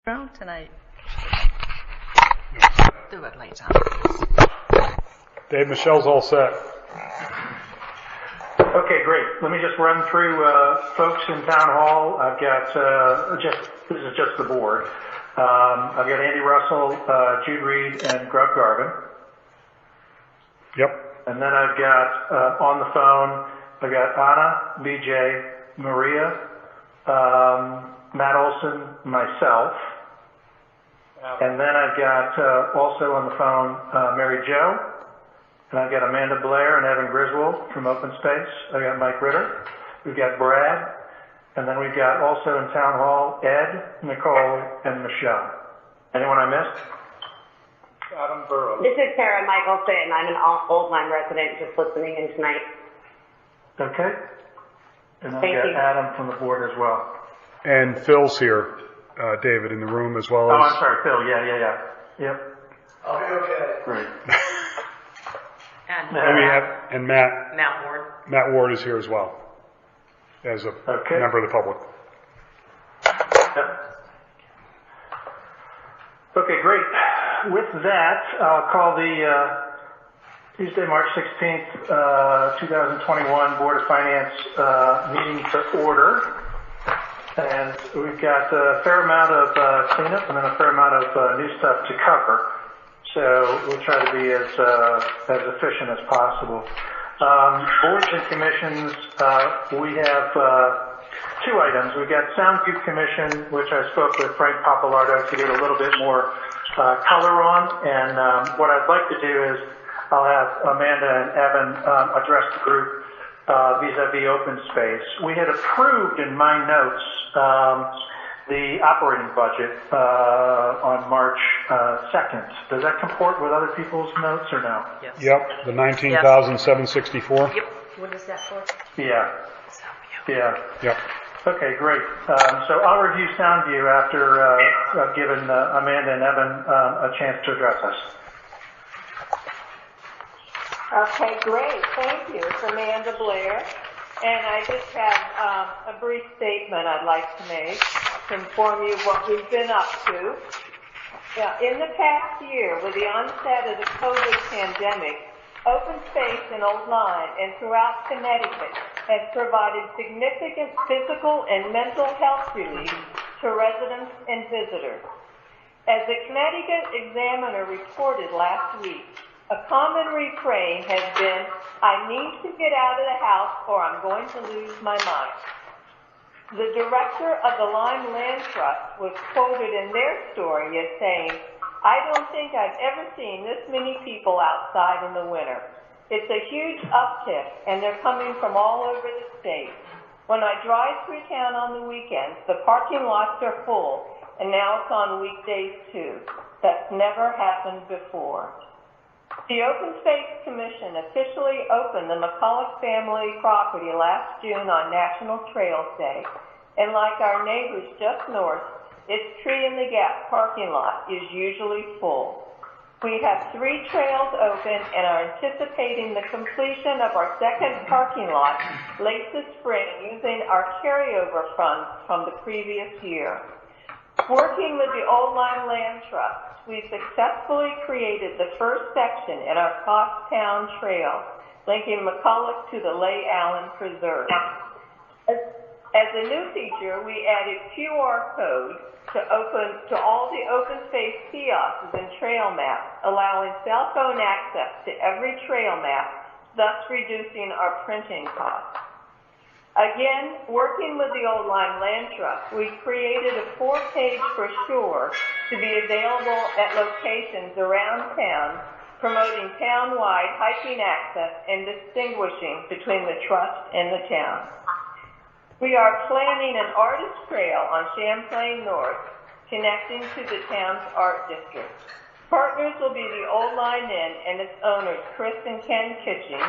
Tonight. Do it later. Dave, Michelle's all set. Okay, great. Let me just run through folks in town hall. I've got this is just the board. I've got Andy Russell, Jude Reed, and Grub Garvin. Yep. And then I've got on the phone, I've got Anna, BJ, Maria, Matt Olson, myself. And then I've got also on the phone Mary Jo, and I've got Amanda Blair and Evan Griswold from Open Space. I've got Mike Ritter. We've got Brad, and then we've got also in Town Hall Ed, Nicole, and Michelle. Anyone I missed? Adam Burrows. This is Sarah Michelson. I'm an Old Line resident just listening in tonight. Okay. And I've Thank got you. Adam from the board as well. And Phil's here, David, in the room as well Oh, as... I'm sorry, Phil. Yeah. Yep. I'll be okay. Great. And we have Matt Ward. Matt Ward is here as well, as a member of the public. Yep. Okay, great. With that, I'll call the Tuesday, March 16th, 2021 Board of Finance meeting to order. And we've got a fair amount of cleanup and then a fair amount of new stuff to cover. So we'll try to be as efficient as possible. Boards and commissions, we have two items. We've got Sound View Commission, which I spoke with Frank Papalardo to get a little bit more color on. And what I'd like to do is I'll have Amanda and Evan address the group vis-a-vis open space. We had approved in my notes the operating budget on March 2nd. Does that comport with other people's notes or no? Yes. Yep, the 19,764. Yep. What is that for? Yeah. Yep. Okay, great. So I'll review Soundview after I've given Amanda and Evan a chance to address us. Okay, great. Thank you. It's Amanda Blair. And I just have a brief statement I'd like to make to inform you what we've been up to. In the past year, with the onset of the COVID pandemic, Open Space in Old Line and throughout Connecticut has provided significant physical and mental health relief to residents and visitors. As the Connecticut Examiner reported last week, a common refrain has been, "I need to get out of the house or I'm going to lose my mind." The director of the Lime Land Trust was quoted in their story as saying, "I don't think I've ever seen this many people outside in the winter. It's a huge uptick and they're coming from all over the state. When I drive through town on the weekends, the parking lots are full and now it's on weekdays too. That's never happened before." The Open Space Commission officially opened the McCulloch family property last June on National Trails Day, and like our neighbors just north, its Tree in the Gap parking lot is usually full. We have 3 trails open and are anticipating the completion of our second parking lot late this spring using our carryover funds from the previous year. Working with the Old Line Land Trust, we successfully created the first section in our Crosstown Trail, linking McCulloch to the Lay Allen Preserve. As a new feature, we added QR codes to all the open space kiosks and trail maps, allowing cell phone access to every trail map, thus reducing our printing costs. Again, working with the Old Line Land Trust, we created a 4-page brochure to be available at locations around town, promoting town-wide hiking access and distinguishing between the trust and the town. We are planning an artist trail on Champlain North, connecting to the town's art district. Partners will be the Old Line Inn and its owners, Chris and Ken Kitching,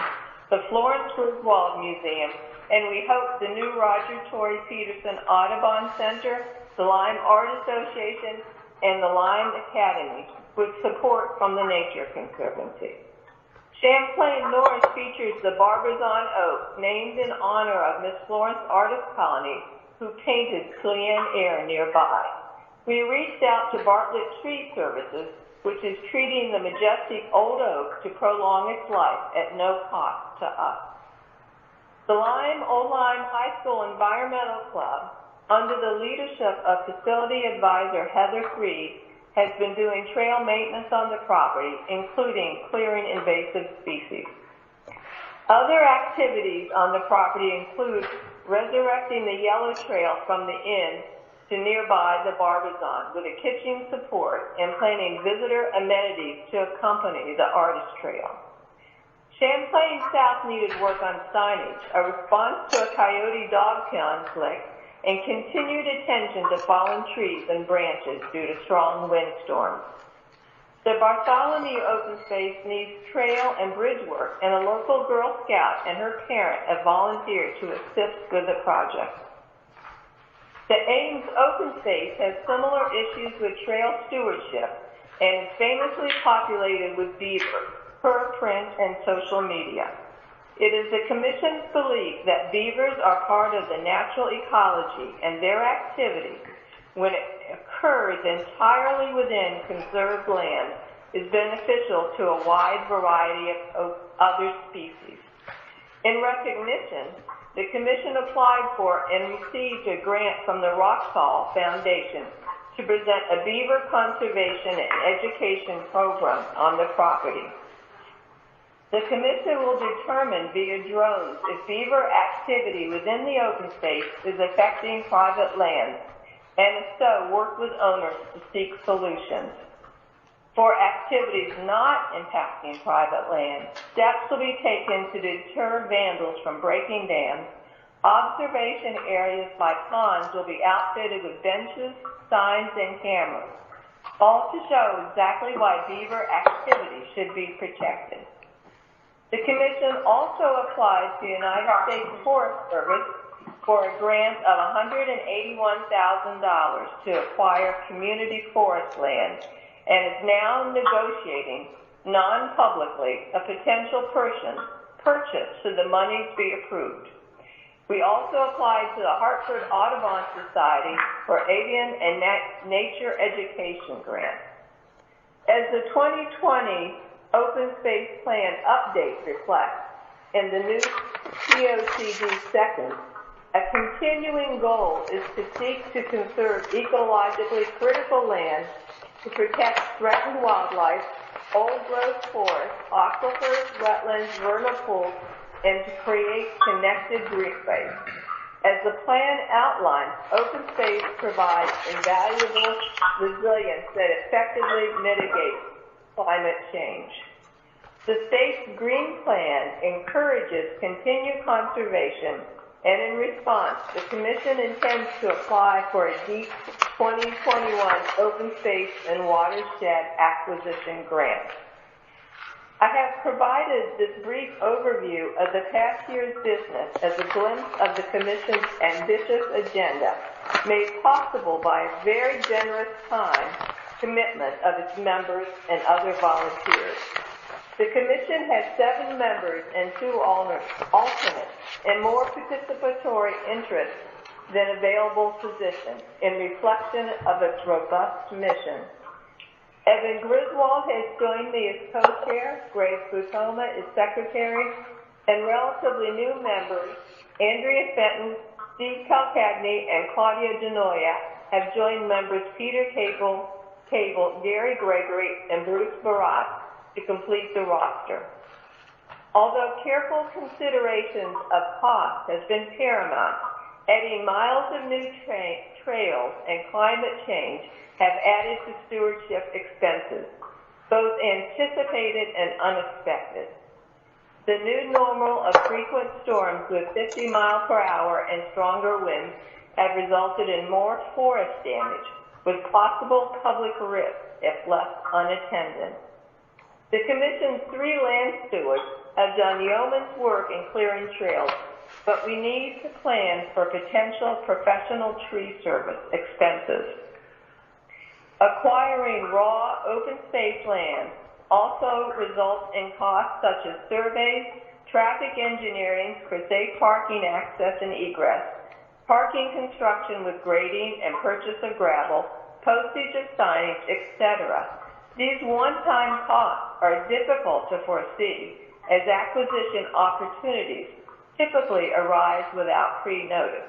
the Florence Griswold Museum, and we hope the new Roger Torrey Peterson Audubon Center, the Lyme Art Association, and the Lyme Academy, with support from the Nature Conservancy. Champlain North features the Barbizon Oak, named in honor of Miss Florence Artist Colony, who painted Clean Air nearby. We reached out to Bartlett Tree Services, which is treating the majestic old oak to prolong its life at no cost to us. The Old Lyme High School Environmental Club, under the leadership of Facility Advisor Heather Freed, has been doing trail maintenance on the property, including clearing invasive species. Other activities on the property include resurrecting the yellow trail from the inn to nearby the Barbizon with a kitchen support and planning visitor amenities to accompany the artist trail. Champlain South needed work on signage, a response to a coyote dog conflict, and continued attention to fallen trees and branches due to strong windstorms. The Bartholomew Open Space needs trail and bridge work, and a local Girl Scout and her parent have volunteered to assist with the project. The Ames Open Space has similar issues with trail stewardship and is famously populated with beaver, per print and social media. It is the Commission's belief that beavers are part of the natural ecology, and their activity, when it occurs entirely within conserved land, is beneficial to a wide variety of other species. In recognition, the Commission applied for and received a grant from the Roxall Foundation to present a beaver conservation and education program on the property. The Commission will determine via drones if beaver activity within the open space is affecting private lands, and if so, work with owners to seek solutions. For activities not impacting private land, steps will be taken to deter vandals from breaking dams. Observation areas by ponds will be outfitted with benches, signs, and cameras, all to show exactly why beaver activity should be protected. The Commission also applied to the United States Forest Service for a grant of $181,000 to acquire community forest land, and is now negotiating, non-publicly, a potential purchase should the monies be approved. We also applied to the Hartford Audubon Society for Avian and Nature Education grant. As the 2020 Open Space Plan update reflects, in the new POCD second, a continuing goal is to seek to conserve ecologically critical land, to protect threatened wildlife, old-growth forests, aquifers, wetlands, vernal pools, and to create connected green space. As the plan outlines, open space provides invaluable resilience that effectively mitigates climate change. The state's Green Plan encourages continued conservation, and in response, the Commission intends to apply for a deep 2021 Open Space and Watershed Acquisition Grant. I have provided this brief overview of the past year's business as a glimpse of the Commission's ambitious agenda, made possible by a very generous time commitment of its members and other volunteers. The Commission has 7 members and 2 alternates, and more participatory interest than available positions, in reflection of its robust mission. Evan Griswold has joined me as co-chair, Grace Butoma is secretary, and relatively new members, Andrea Fenton, Steve Calcagney, and Claudia Denoya, have joined members Peter Cable, Gary Gregory, and Bruce Barat to complete the roster. Although careful considerations of cost has been paramount, adding miles of new trails and climate change have added to stewardship expenses, both anticipated and unexpected. The new normal of frequent storms with 50 miles per hour and stronger winds have resulted in more forest damage, with possible public risk if left unattended. The Commission's 3 land stewards have done yeoman's work in clearing trails, but we need to plan for potential professional tree service expenses. Acquiring raw open space land also results in costs such as surveys, traffic engineering for safe parking access and egress, parking construction with grading and purchase of gravel, postage of signage, etc. These one-time costs are difficult to foresee as acquisition opportunities typically arise without pre-notice.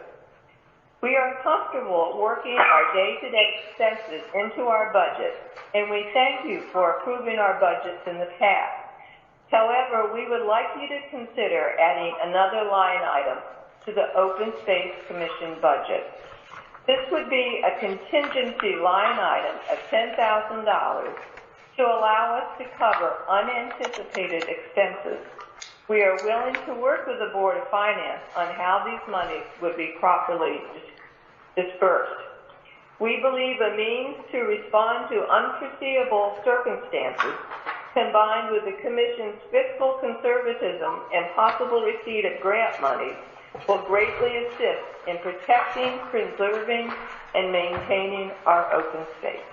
We are comfortable working our day-to-day expenses into our budget, and we thank you for approving our budgets in the past. However, we would like you to consider adding another line item to the Open Space Commission budget. This would be a contingency line item of $10,000 to allow us to cover unanticipated expenses. We are willing to work with the Board of Finance on how these monies would be properly dispersed. We believe a means to respond to unforeseeable circumstances, combined with the Commission's fiscal conservatism and possible receipt of grant money, will greatly assist in protecting, preserving, and maintaining our open space.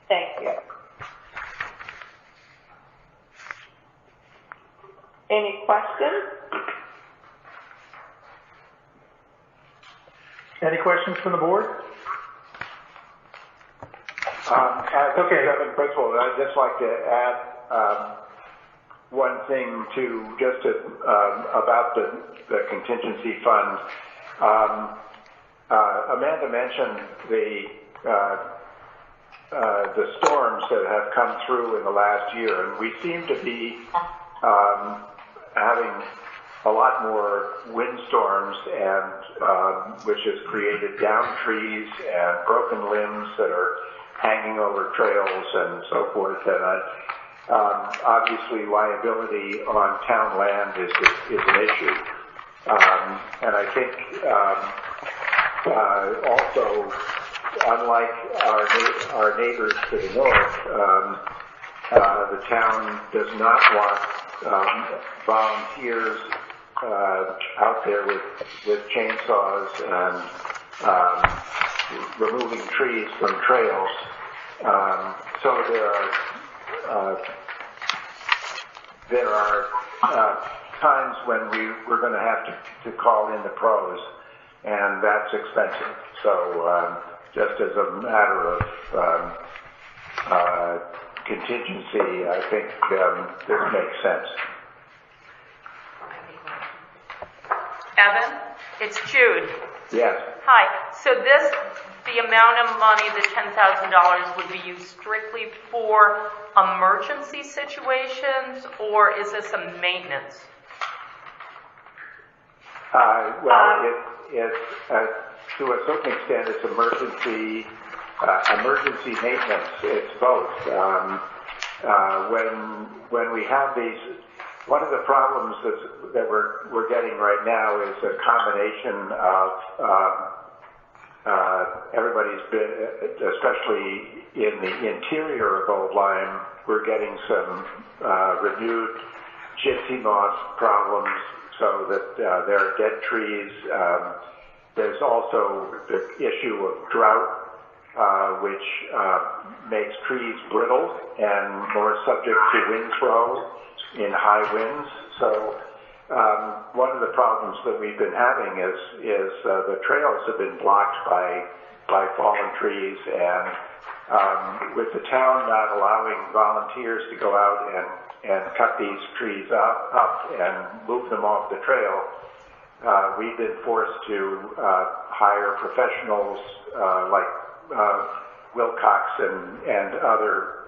Thank you. Any questions? Any questions from the board? Okay, Kevin, Principal, I'd just like to add one thing about the contingency fund. Amanda mentioned the storms that have come through in the last year, and we seem to be having a lot more windstorms, and which has created downed trees and broken limbs that are hanging over trails and so forth. And obviously, liability on town land is an issue. And I think also, unlike our neighbors to the north, the town does not want volunteers out there with chainsaws and removing trees from trails. So there are times when we're going to have to call in the pros, and that's expensive. So just as a matter of contingency, I think this makes sense. Evan, it's Jude. Yes. Hi. So the amount of money, the $10,000, would be used strictly for emergency situations, or is this a maintenance? It's to a certain extent, it's emergency maintenance. It's both. When we have these, one of the problems that we're getting right now is a combination of everybody's been, especially in the interior of Old Lyme, we're getting some renewed gypsy moth problems, so that there are dead trees. There's also the issue of drought, which makes trees brittle and more subject to wind throw in high winds. So one of the problems that we've been having is the trails have been blocked by fallen trees, and with the town not allowing volunteers to go out and cut these trees up and move them off the trail, we've been forced to hire professionals like Wilcox and other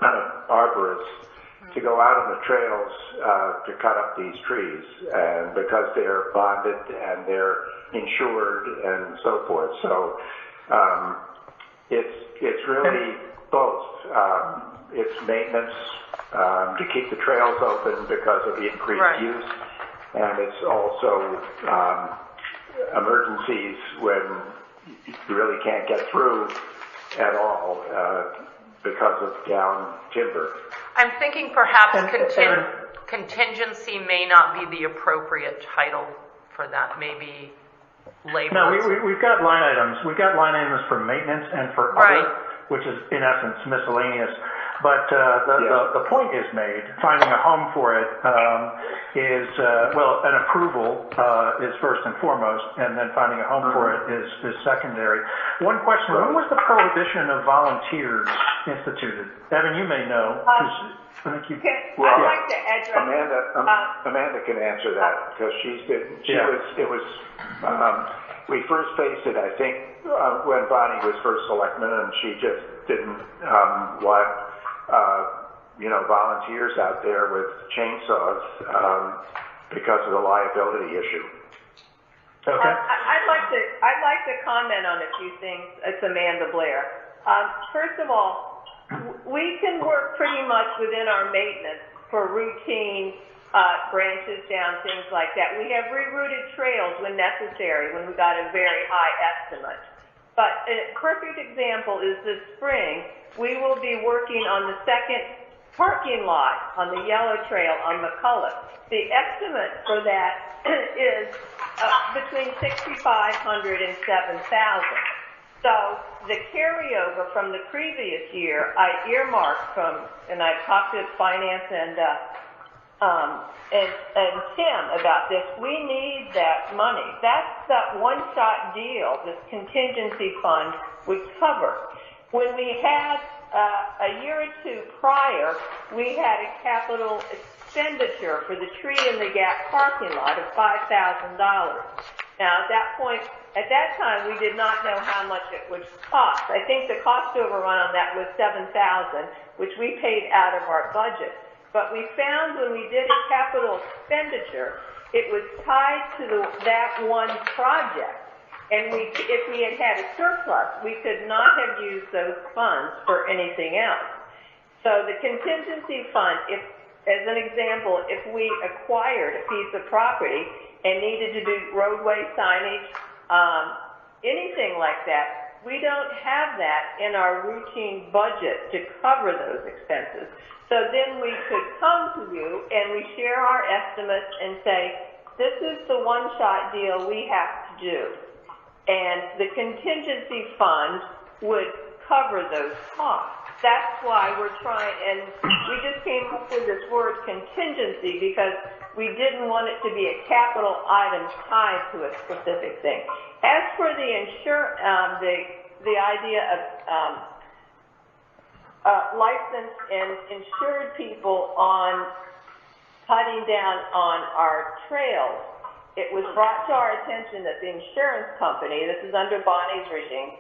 arborists to go out on the trails to cut up these trees, and because they're bonded and they're insured and so forth. So it's really both. It's maintenance to keep the trails open because of the increased use, and it's also emergencies when you really can't get through at all because of down timber. I'm thinking perhaps contingency may not be the appropriate title for that. Maybe labor. No, we've got line items. We've got line items for maintenance and for other, which is in essence miscellaneous. But the point is made. Finding a home for it is an approval is first and foremost, and then finding a home for it is secondary. One question: when was the prohibition of volunteers instituted? Evan, you may know. I think you. I'd like to address Amanda can answer that because we first faced it, I think, when Bonnie was first selectman, and she just didn't want, volunteers out there with chainsaws because of the liability issue. Okay. I'd like to comment on a few things. It's Amanda Blair. First of all, we can work pretty much within our maintenance for routine branches down, things like that. We have rerouted trails when necessary, when we got a very high estimate. But a perfect example is this spring, we will be working on the second parking lot on the yellow trail on McCullough. The estimate for that is between $6,500 and $7,000. So the carryover from the previous year, I earmarked and I talked to finance and Tim about this. We need that money. That's that one-shot deal this contingency fund would cover. When we had a year or two prior, we had a capital expenditure for the tree in the gap parking lot of $5,000. Now, at that time, we did not know how much it would cost. I think the cost overrun on that was $7,000, which we paid out of our budget. But we found when we did a capital expenditure, it was tied to that one project. And if we had had a surplus, we could not have used those funds for anything else. So the contingency fund, as an example, if we acquired a piece of property and needed to do roadway signage, anything like that, we don't have that in our routine budget to cover those expenses. So then we could come to you and we share our estimates and say, this is the one-shot deal we have to do. And the contingency fund would cover those costs. That's why we're trying, and we just came up with this word contingency because we didn't want it to be a capital item tied to a specific thing. As for the the idea of licensed and insured people on cutting down on our trails, it was brought to our attention that the insurance company, this is under Bonnie's regime,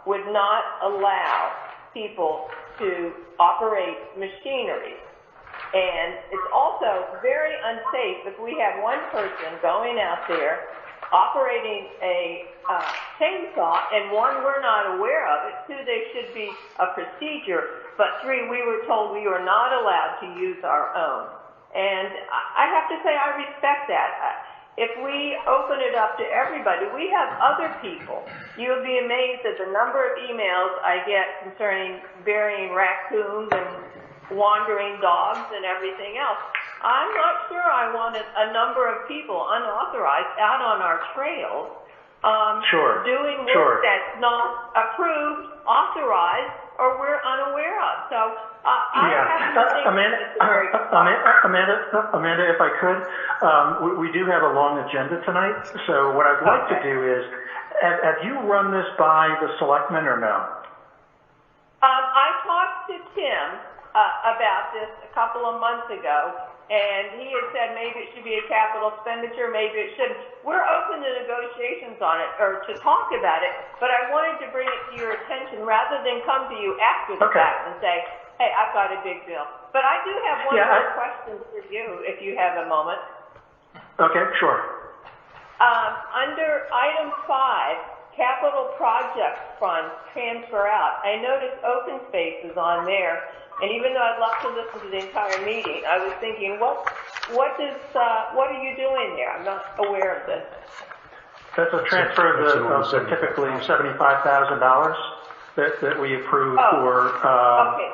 would not allow people to operate machinery. And it's also very unsafe if we have one person going out there operating a chainsaw, and one, we're not aware of it, two, there should be a procedure, but three, we were told we were not allowed to use our own. And I have to say I respect that. If we open it up to everybody, we have other people. You'll be amazed at the number of emails I get concerning burying raccoons and wandering dogs and everything else. I'm not sure I want a number of people unauthorized out on our trails doing work that's not approved, authorized, or we're unaware of. So Amanda, if I could, we do have a long agenda tonight. So what I'd like to do is, have you run this by the selectmen or no? I talked to Tim about this a couple of months ago, and he had said maybe it should be a capital expenditure, maybe it shouldn't. We're open to negotiations on it, or to talk about it, but I wanted to bring it to your attention rather than come to you after the fact and say, hey, I've got a big bill. But I do have one more question for you, if you have a moment. Okay, sure. Under item 5, capital project fund transfer out, I noticed open space is on there. And even though I'd love to listen to the entire meeting, I was thinking, what are you doing there? I'm not aware of this. That's a transfer of typically $75,000 that we approve for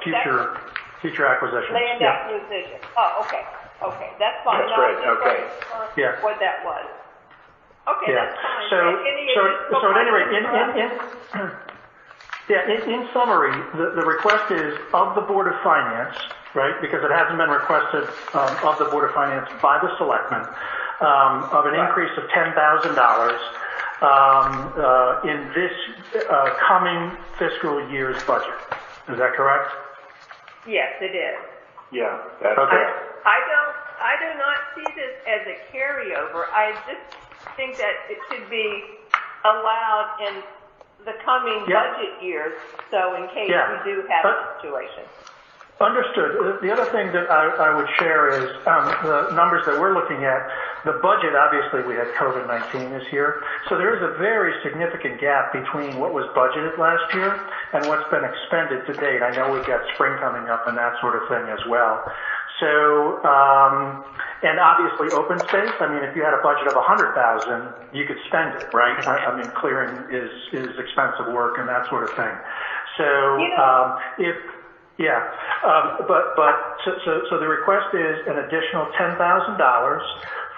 future acquisitions. Land acquisition. Oh, okay. Okay, that's fine. That's right. Okay. What that was. Okay, that's fine. So at any rate, Yeah, in summary, the request is of the Board of Finance, right, because it hasn't been requested of the Board of Finance by the Selectmen, of an increase of $10,000 in this coming fiscal year's budget. Is that correct? Yes, it is. Yeah, that's Okay. I do not see this as a carryover. I just think that it should be allowed in the coming budget years, so in case we do have a situation. Understood. The other thing that I would share is the numbers that we're looking at. The budget, obviously, we had COVID-19 this year, so there is a very significant gap between what was budgeted last year and what's been expended to date. I know we've got spring coming up and that sort of thing as well. So, and obviously open space, I mean, if you had a budget of $100,000, you could spend it, right? I mean, clearing is expensive work and that sort of thing. So, so the request is an additional $10,000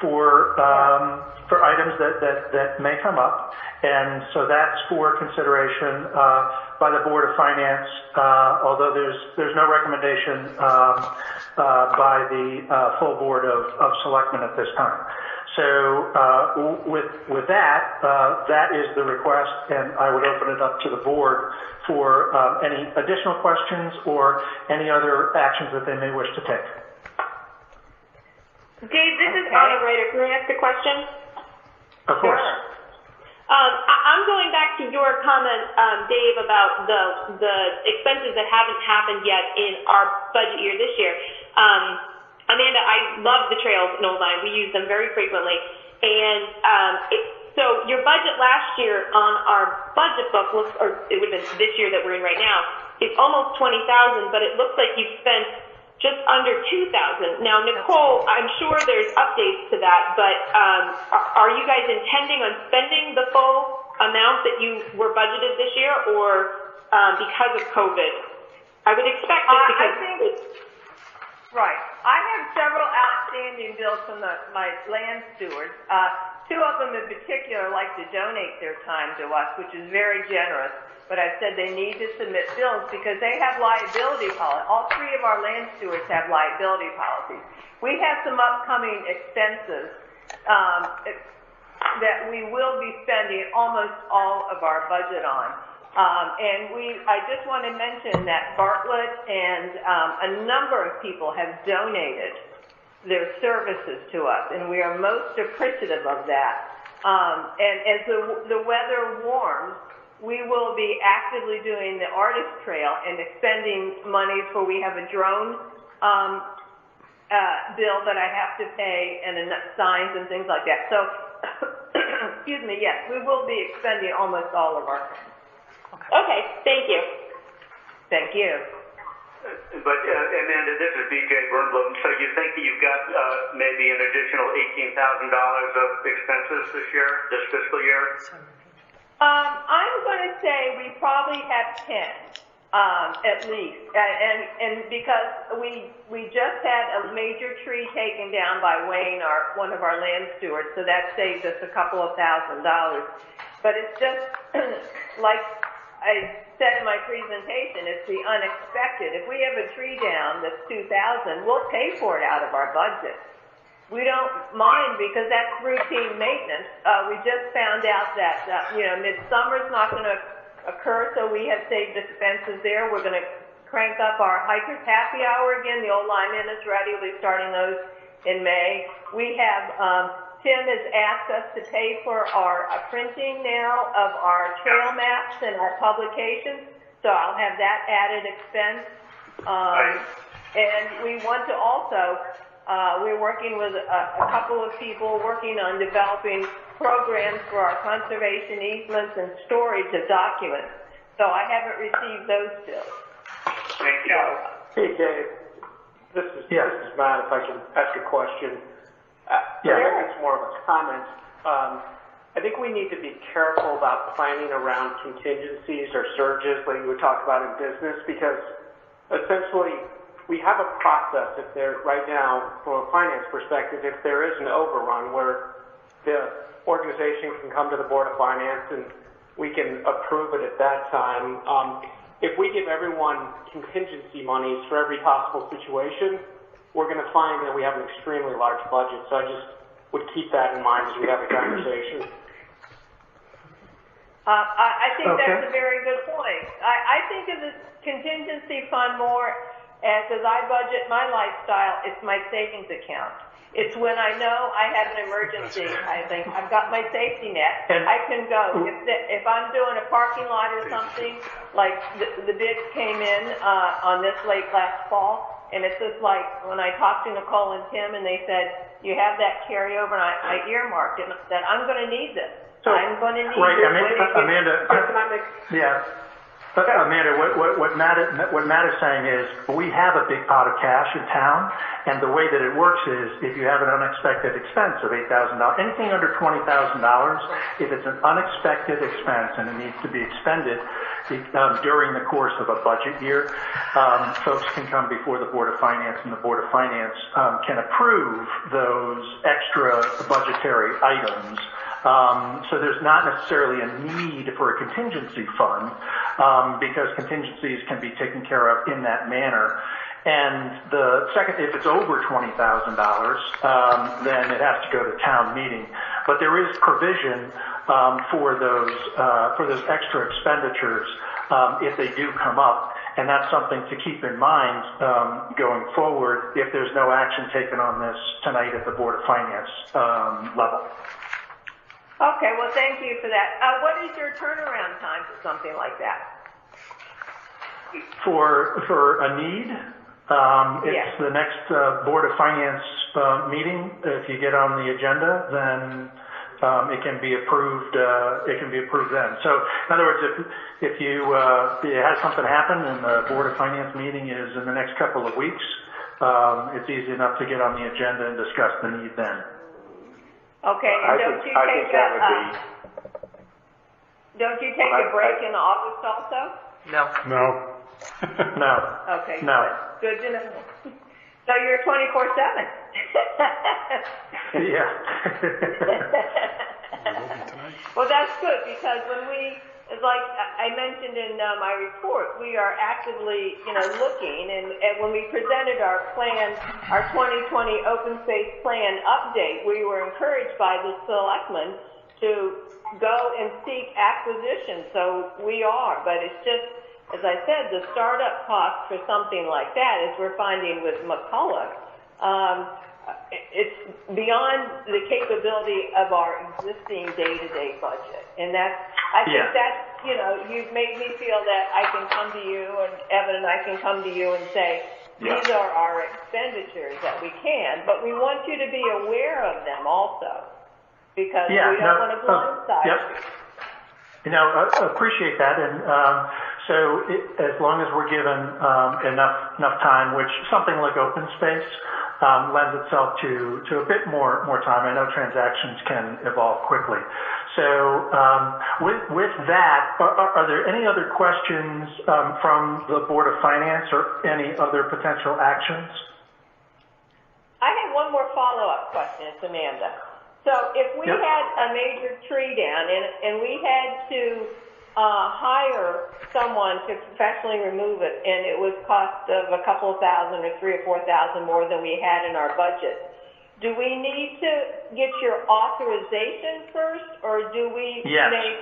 for items that may come up, and so that's for consideration by the Board of Finance. Although there's no recommendation by the full Board of Selectmen at this time. So with that, that is the request, and I would open it up to the board for any additional questions or any other actions that they may wish to take. Dave, this is Anna Ryder. Can I ask a question? Of course. Sure. I'm going back to your comment, Dave, about the expenses that haven't happened yet in our budget year this year. Amanda, I love the trails in Old Line. We use them very frequently. And so your budget last year on our budget book looks, or it would have been this year that we're in right now, is almost $20,000, but it looks like you've spent just under $2,000. Now, Nicole, I'm sure there's updates to that, but are you guys intending on spending the full amount that you were budgeted this year, or because of COVID? I would expect it because Right. I have several outstanding bills from my land stewards. Two of them in particular like to donate their time to us, which is very generous. But I said they need to submit bills because they have liability policies. All three of our land stewards have liability policies. We have some upcoming expenses that we will be spending almost all of our budget on. I just want to mention that Bartlett and a number of people have donated their services to us, and we are most appreciative of that. And as the weather warms, we will be actively doing the artist trail and expending monies for we have a drone bill that I have to pay and signs and things like that. So, excuse me, yes, we will be expending almost all of our funds. Okay, thank you. Thank you. But Amanda, this is BJ Burnblom. So you think that you've got maybe an additional $18,000 of expenses this fiscal year? I'm going to say we probably have 10 at least, and because we just had a major tree taken down by Wayne, one of our land stewards, so that saved us a couple of $1,000. But it's just like I said in my presentation, it's the unexpected. If we have a tree down that's $2,000, we'll pay for it out of our budget. We don't mind because that's routine maintenance. We just found out that midsummer's not going to occur, so we have saved expenses there. We're going to crank up our hikers happy hour again. The Old Line Inn is ready. We'll be starting those in May. We have Tim has asked us to pay for our printing now of our trail maps and our publications, so I'll have that added expense. And we want to also, we're working with a couple of people working on developing programs for our conservation easements and storage of documents. So I haven't received those still. Thank you. Hey, Dave. This is Matt, if I can ask a question. I think it's more of a comment. I think we need to be careful about planning around contingencies or surges like you would talk about in business, because essentially we have a process right now from a finance perspective, if there is an overrun where the organization can come to the Board of Finance and we can approve it at that time. If we give everyone contingency monies for every possible situation, we're going to find that we have an extremely large budget. So I just would keep that in mind as we have a conversation. I think that's a very good point. I think of the contingency fund more as I budget my lifestyle, it's my savings account. It's when I know I have an emergency. I think I've got my safety net. I can go. If I'm doing a parking lot or something, like the bids came in on this late last fall, and it's just like when I talked to Nicole and Tim, and they said, you have that carryover, and I earmarked it, that I'm going to need this. So, I'm going to need right, this. Amanda, yeah. But Amanda, what Matt is saying is we have a big pot of cash in town, and the way that it works is if you have an unexpected expense of $8,000, anything under $20,000, if it's an unexpected expense and it needs to be expended during the course of a budget year, folks can come before the Board of Finance, and the Board of Finance can approve those extra budgetary items. So there's not necessarily a need for a contingency fund because contingencies can be taken care of in that manner. And the second, if it's over $20,000, then it has to go to town meeting. But there is provision for those extra expenditures if they do come up. And that's something to keep in mind going forward if there's no action taken on this tonight at the Board of Finance level. Okay, well, thank you for that. What is your turnaround time for something like that? For a need, it's the next Board of Finance meeting. If you get on the agenda, then it can be approved. It can be approved then. So, in other words, if you have something happen and the Board of Finance meeting is in the next couple of weeks, it's easy enough to get on the agenda and discuss the need then. Okay, and don't you take a break in August also? No. No. Okay, no. Good to know. So you're 24/7. Yeah. Well, that's good because like I mentioned in my report, we are actively, looking, and when we presented our plan, our 2020 open space plan update, we were encouraged by the selectmen to go and seek acquisition. So we are, but it's just, as I said, the startup cost for something like that, as we're finding with McCulloch, it's beyond the capability of our existing day-to-day budget. And I think that's, you've made me feel that I can come to you, and Evan and I can come to you and say, these are our expenditures that we can, but we want you to be aware of them also, because we don't want to blindside you. I appreciate that, and so as long as we're given enough time, which something like open space lends itself to a bit more time. I know transactions can evolve quickly. So with that, are there any other questions from the Board of Finance or any other potential actions? I have one more follow-up question. It's Amanda. So if we had a major tree down and we had to hire someone to professionally remove it, and it was cost of a couple of thousand or $3,000 or $4,000 more than we had in our budget, do we need to get your authorization first, or do we make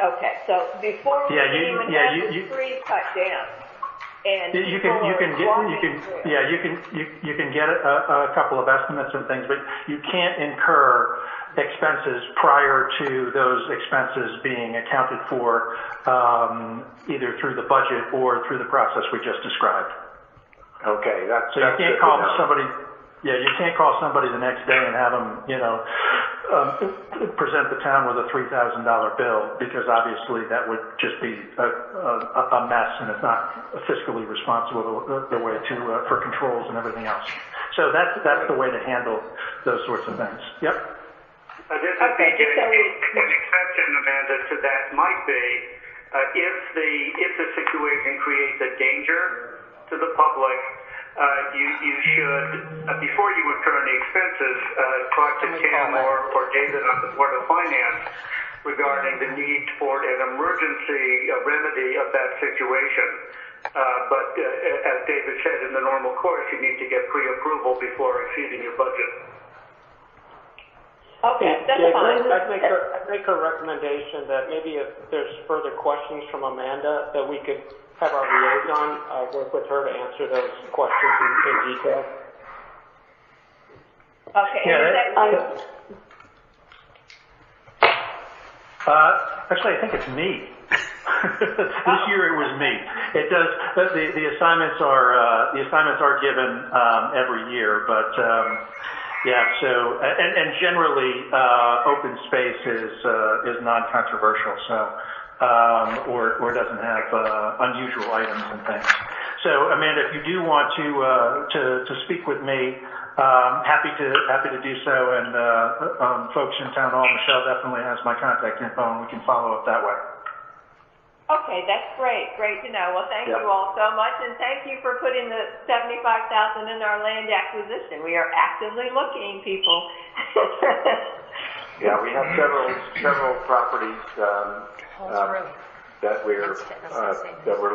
okay, so before we even have the tree cut down, and you can get a couple of estimates and things, but you can't incur expenses prior to those expenses being accounted for either through the budget or through the process we just described. Okay, so you can't call somebody. Yeah, you can't call somebody the next day and have them, present the town with a $3,000 bill, because obviously that would just be a mess, and it's not fiscally responsible the way for controls and everything else. So that's the way to handle those sorts of things. Yep. This is BJ. An exception, Amanda, to that might be if the situation creates a danger to the public. You should, before you incur any expenses, talk to Tim or David on the Board of Finance regarding the need for an emergency remedy of that situation. But as David said, in the normal course, you need to get pre-approval before exceeding your budget. Okay, that's fine. I'd make a recommendation that maybe if there's further questions from Amanda, that we could have our liaison work with her to answer those questions in detail. Okay. Actually, I think it's me. This year it was me. It does. The assignments are given every year, but yeah. So and generally open space is non-controversial. So or doesn't have unusual items and things. So Amanda, if you do want to speak with me, happy to do so. And folks in Town Hall, Michelle definitely has my contact info, and we can follow up that way. Okay, that's great. Great to know. Well, thank you all so much, and thank you for putting the $75,000 in our land acquisition. We are actively looking, people. Yeah, we have several properties that we're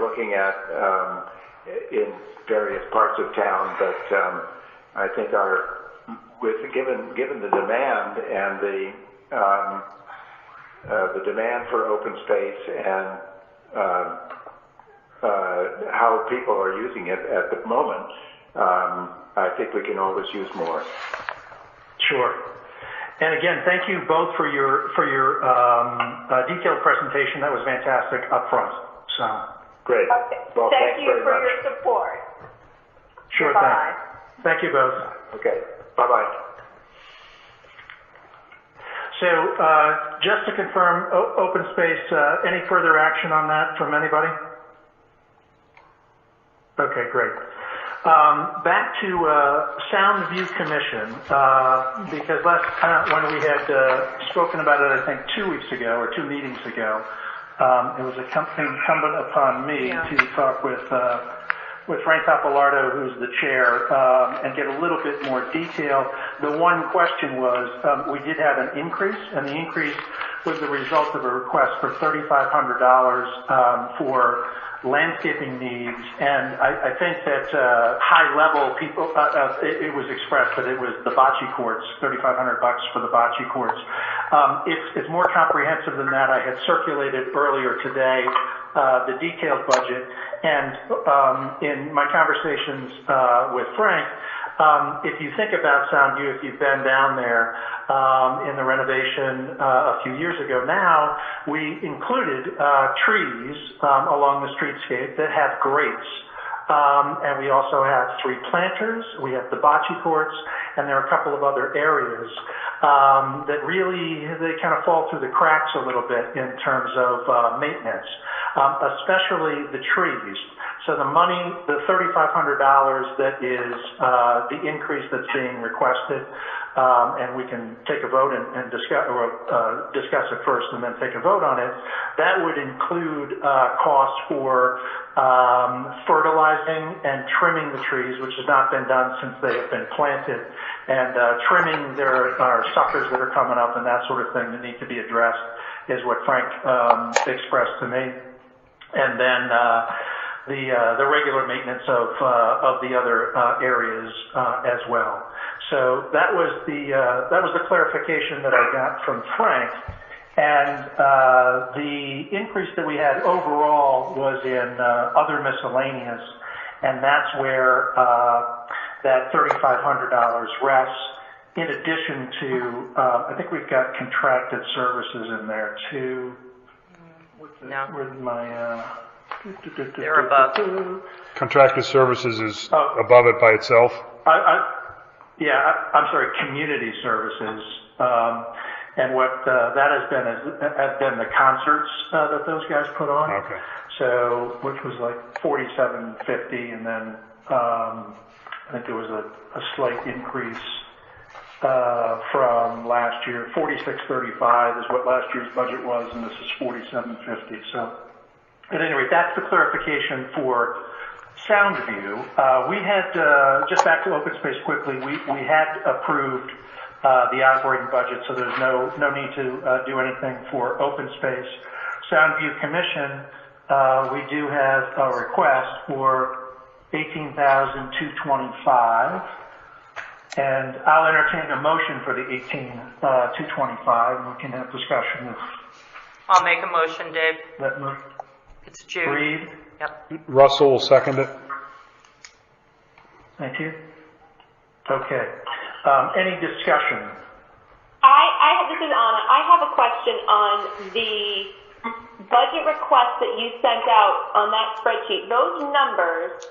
looking at in various parts of town, but I think given the demand and the demand for open space and how people are using it at the moment, I think we can always use more. Sure. And again, thank you both for your detailed presentation. That was fantastic up front. So great. Okay. Well, thank you for much. your support. Sure Bye. thing. Thank you both. Okay. Bye-bye. So just to confirm, open space, any further action on that from anybody? Okay, great. Back to Sound View Commission, because when we had spoken about it, I think 2 weeks ago or 2 meetings ago, it was incumbent upon me to talk with Frank Pappalardo, who's the chair, and get a little bit more detail. The one question was, we did have an increase, and the increase was the result of a request for $3,500 for landscaping needs, and I think that high level people, it was expressed that it was the bocce courts, $3,500 for the bocce courts. It's more comprehensive than that. I had circulated earlier today the detailed budget, and in my conversations with Frank, if you think about Soundview, if you've been down there in the renovation a few years ago now, we included trees along the streetscape that have grates. And we also have 3 planters, we have the bocce courts, and there are a couple of other areas that really, they kind of fall through the cracks a little bit in terms of maintenance, especially the trees. So the money, the $3,500 that is the increase that's being requested, and we can take a vote and discuss it first and then take a vote on it. That would include costs for fertilizing and trimming the trees, which has not been done since they have been planted, and trimming there are suckers that are coming up and that sort of thing that need to be addressed, is what Frank expressed to me. And then the regular maintenance of the other areas as well. So that was the clarification that I got from Frank. And the increase that we had overall was in other miscellaneous, and that's where that $3,500 rests. In addition to, I think we've got contracted services in there too. No. Where's my? They're above. Contracted services is above it by itself. I'm sorry, community services. And what that has been the concerts that those guys put on. Okay. So, which was like $47.50, and then I think there was a slight increase from last year. $46.35 is what last year's budget was, and this is $47.50. So, at any rate, that's the clarification for Soundview. We had just back to open space quickly. We had approved the operating budget, so there's no need to do anything for open space. Soundview Commission, we do have a request for $18,225, and I'll entertain a motion for the $18,225, and we can have discussion if I'll make a motion, Dave. that move. It's Jude. Reed. Yep. Russell will second it. Thank you. Okay. Any discussion? This is Anna. I have a question on the budget request that you sent out on that spreadsheet. Those numbers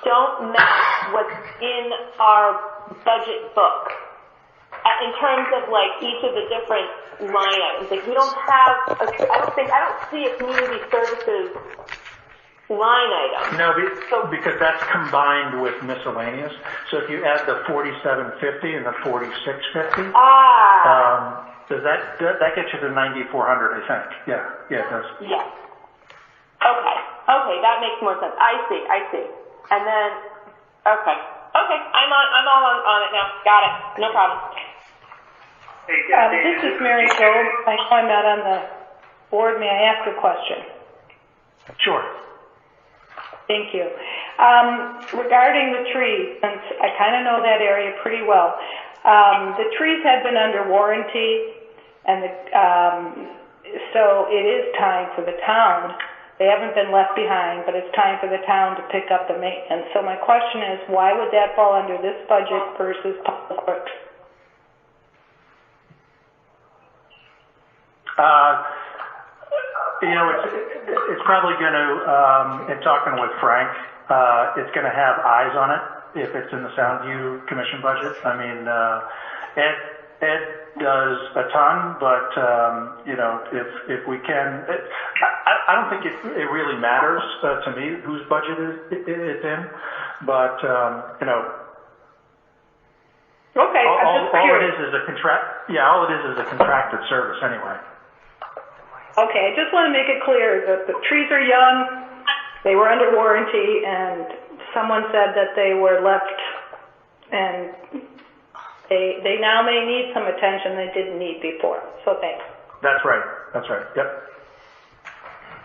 don't match what's in our budget book in terms of like each of the different line items. Like we don't have, I don't see a community services line item. No, because that's combined with miscellaneous. So if you add the 4750 and the 4650, does that gets you to 9400? I think. Yeah, it does. Yeah. Okay, that makes more sense. I see. And then, okay, I'm all on it now. Got it. No problem. This is Mary Jo. I know I'm not on the board. May I ask a question? Sure. Thank you. Regarding the trees, since I kind of know that area pretty well, the trees have been under warranty, and so it is time for the town. They haven't been left behind, but it's time for the town to pick up the maintenance. So my question is, why would that fall under this budget versus Public Works? It's probably going to, in talking with Frank, it's going to have eyes on it if it's in the Soundview Commission budget. I mean, Ed does a ton, but, if we can, I don't think it really matters to me whose budget it's in, but, Okay, I'm just curious. All it is a contracted service anyway. Okay, I just want to make it clear that the trees are young, they were under warranty, and someone said that they were left, and they now may need some attention they didn't need before. So thanks. That's right. Yep.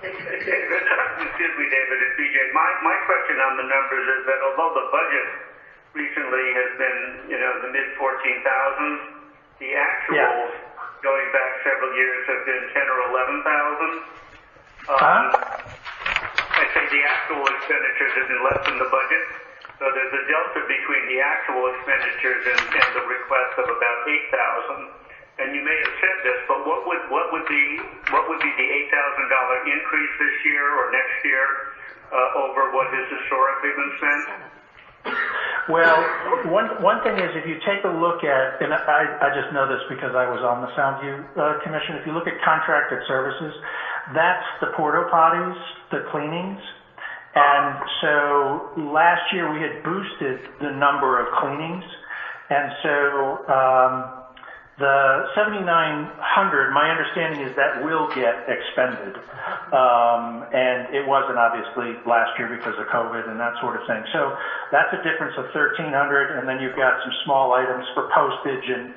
Excuse me, David, it's BJ. My question on the numbers is that although the budget recently has been, the mid 14,000s, the actuals going back several years have been 10 or 11,000. I say the actual expenditures have been less than the budget, so there's a delta between the actual expenditures and the request of about 8,000. And you may have said this, but what would be the $8,000 increase this year or next year over what has historically been spent? Well, one thing is if you take a look at, and I just know this because I was on the Soundview Commission, if you look at contracted services, that's the porta potties, the cleanings. And so last year we had boosted the number of cleanings. And so the 7,900, my understanding is that will get expended. And it wasn't obviously last year because of COVID and that sort of thing. So that's a difference of 1,300, and then you've got some small items for postage and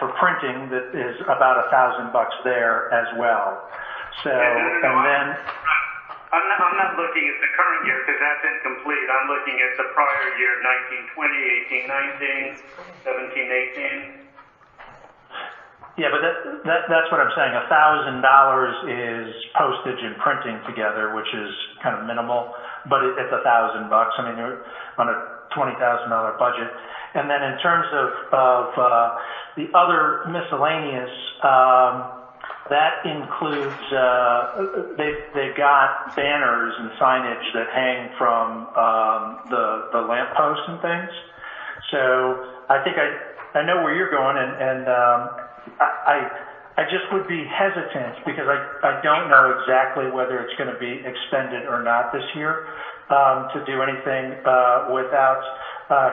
for printing that is about $1,000 there as well. So, and then I'm not looking at the current year because that's incomplete. I'm looking at the prior year, 1920, 1819, 1718. Yeah, but that's what I'm saying. $1,000 is postage and printing together, which is kind of minimal, but it's $1,000. I mean, you're on a $20,000 budget. And then in terms of the other miscellaneous, that includes they've got banners and signage that hang from the lampposts and things. So I think I know where you're going, and I just would be hesitant because I don't know exactly whether it's going to be expended or not this year to do anything without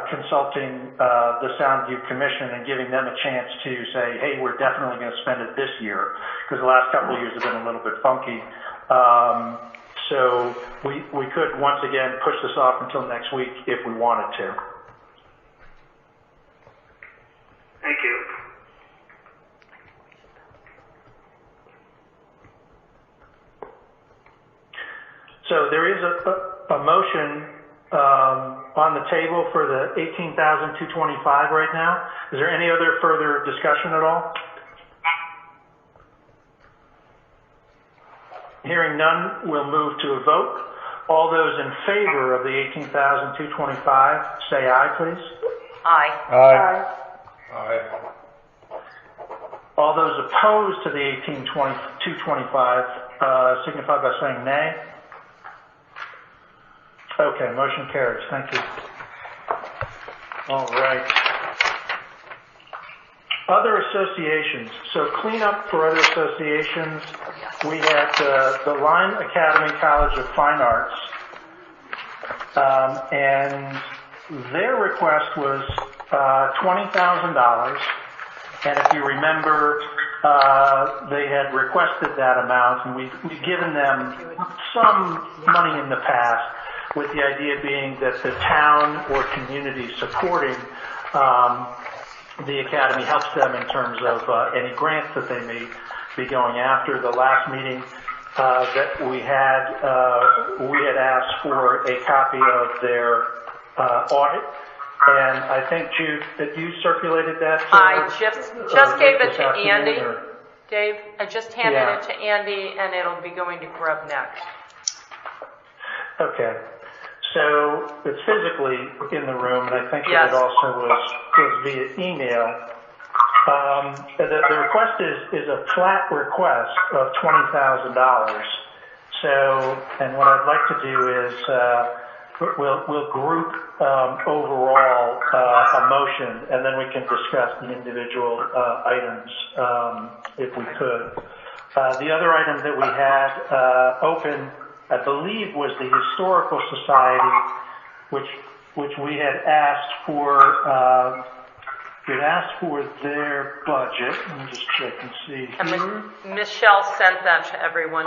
consulting the Soundview Commission and giving them a chance to say, hey, we're definitely going to spend it this year, because the last couple of years have been a little bit funky. So we could once again push this off until next week if we wanted to. Thank you. So there is a motion on the table for the $18,225 right now. Is there any other further discussion at all? Hearing none, we'll move to a vote. All those in favor of the $18,225, say aye, please. Aye. Aye. Aye. All those opposed to the $18,225 signify by saying nay. Okay, motion carries. Thank you. All right. Other associations. So cleanup for other associations. We had the Lime Academy College of Fine Arts, and their request was $20,000. And if you remember, they had requested that amount, and we've given them some money in the past, with the idea being that the town or community supporting the academy helps them in terms of any grants that they may be going after. The last meeting that we had asked for a copy of their audit, and I think, Jude, that you circulated that. I just gave it to Andy. Dave, I just handed it to Andy, and it'll be going to Grub next. Okay. So it's physically in the room, and I think that it also was via email. The request is a flat request of $20,000. So, and what I'd like to do is we'll group overall a motion, and then we can discuss the individual items if we could. The other item that we had open, I believe, was the Historical Society, which we had asked for. We had asked for their budget. Let me just check and see here. And Michelle sent that to everyone.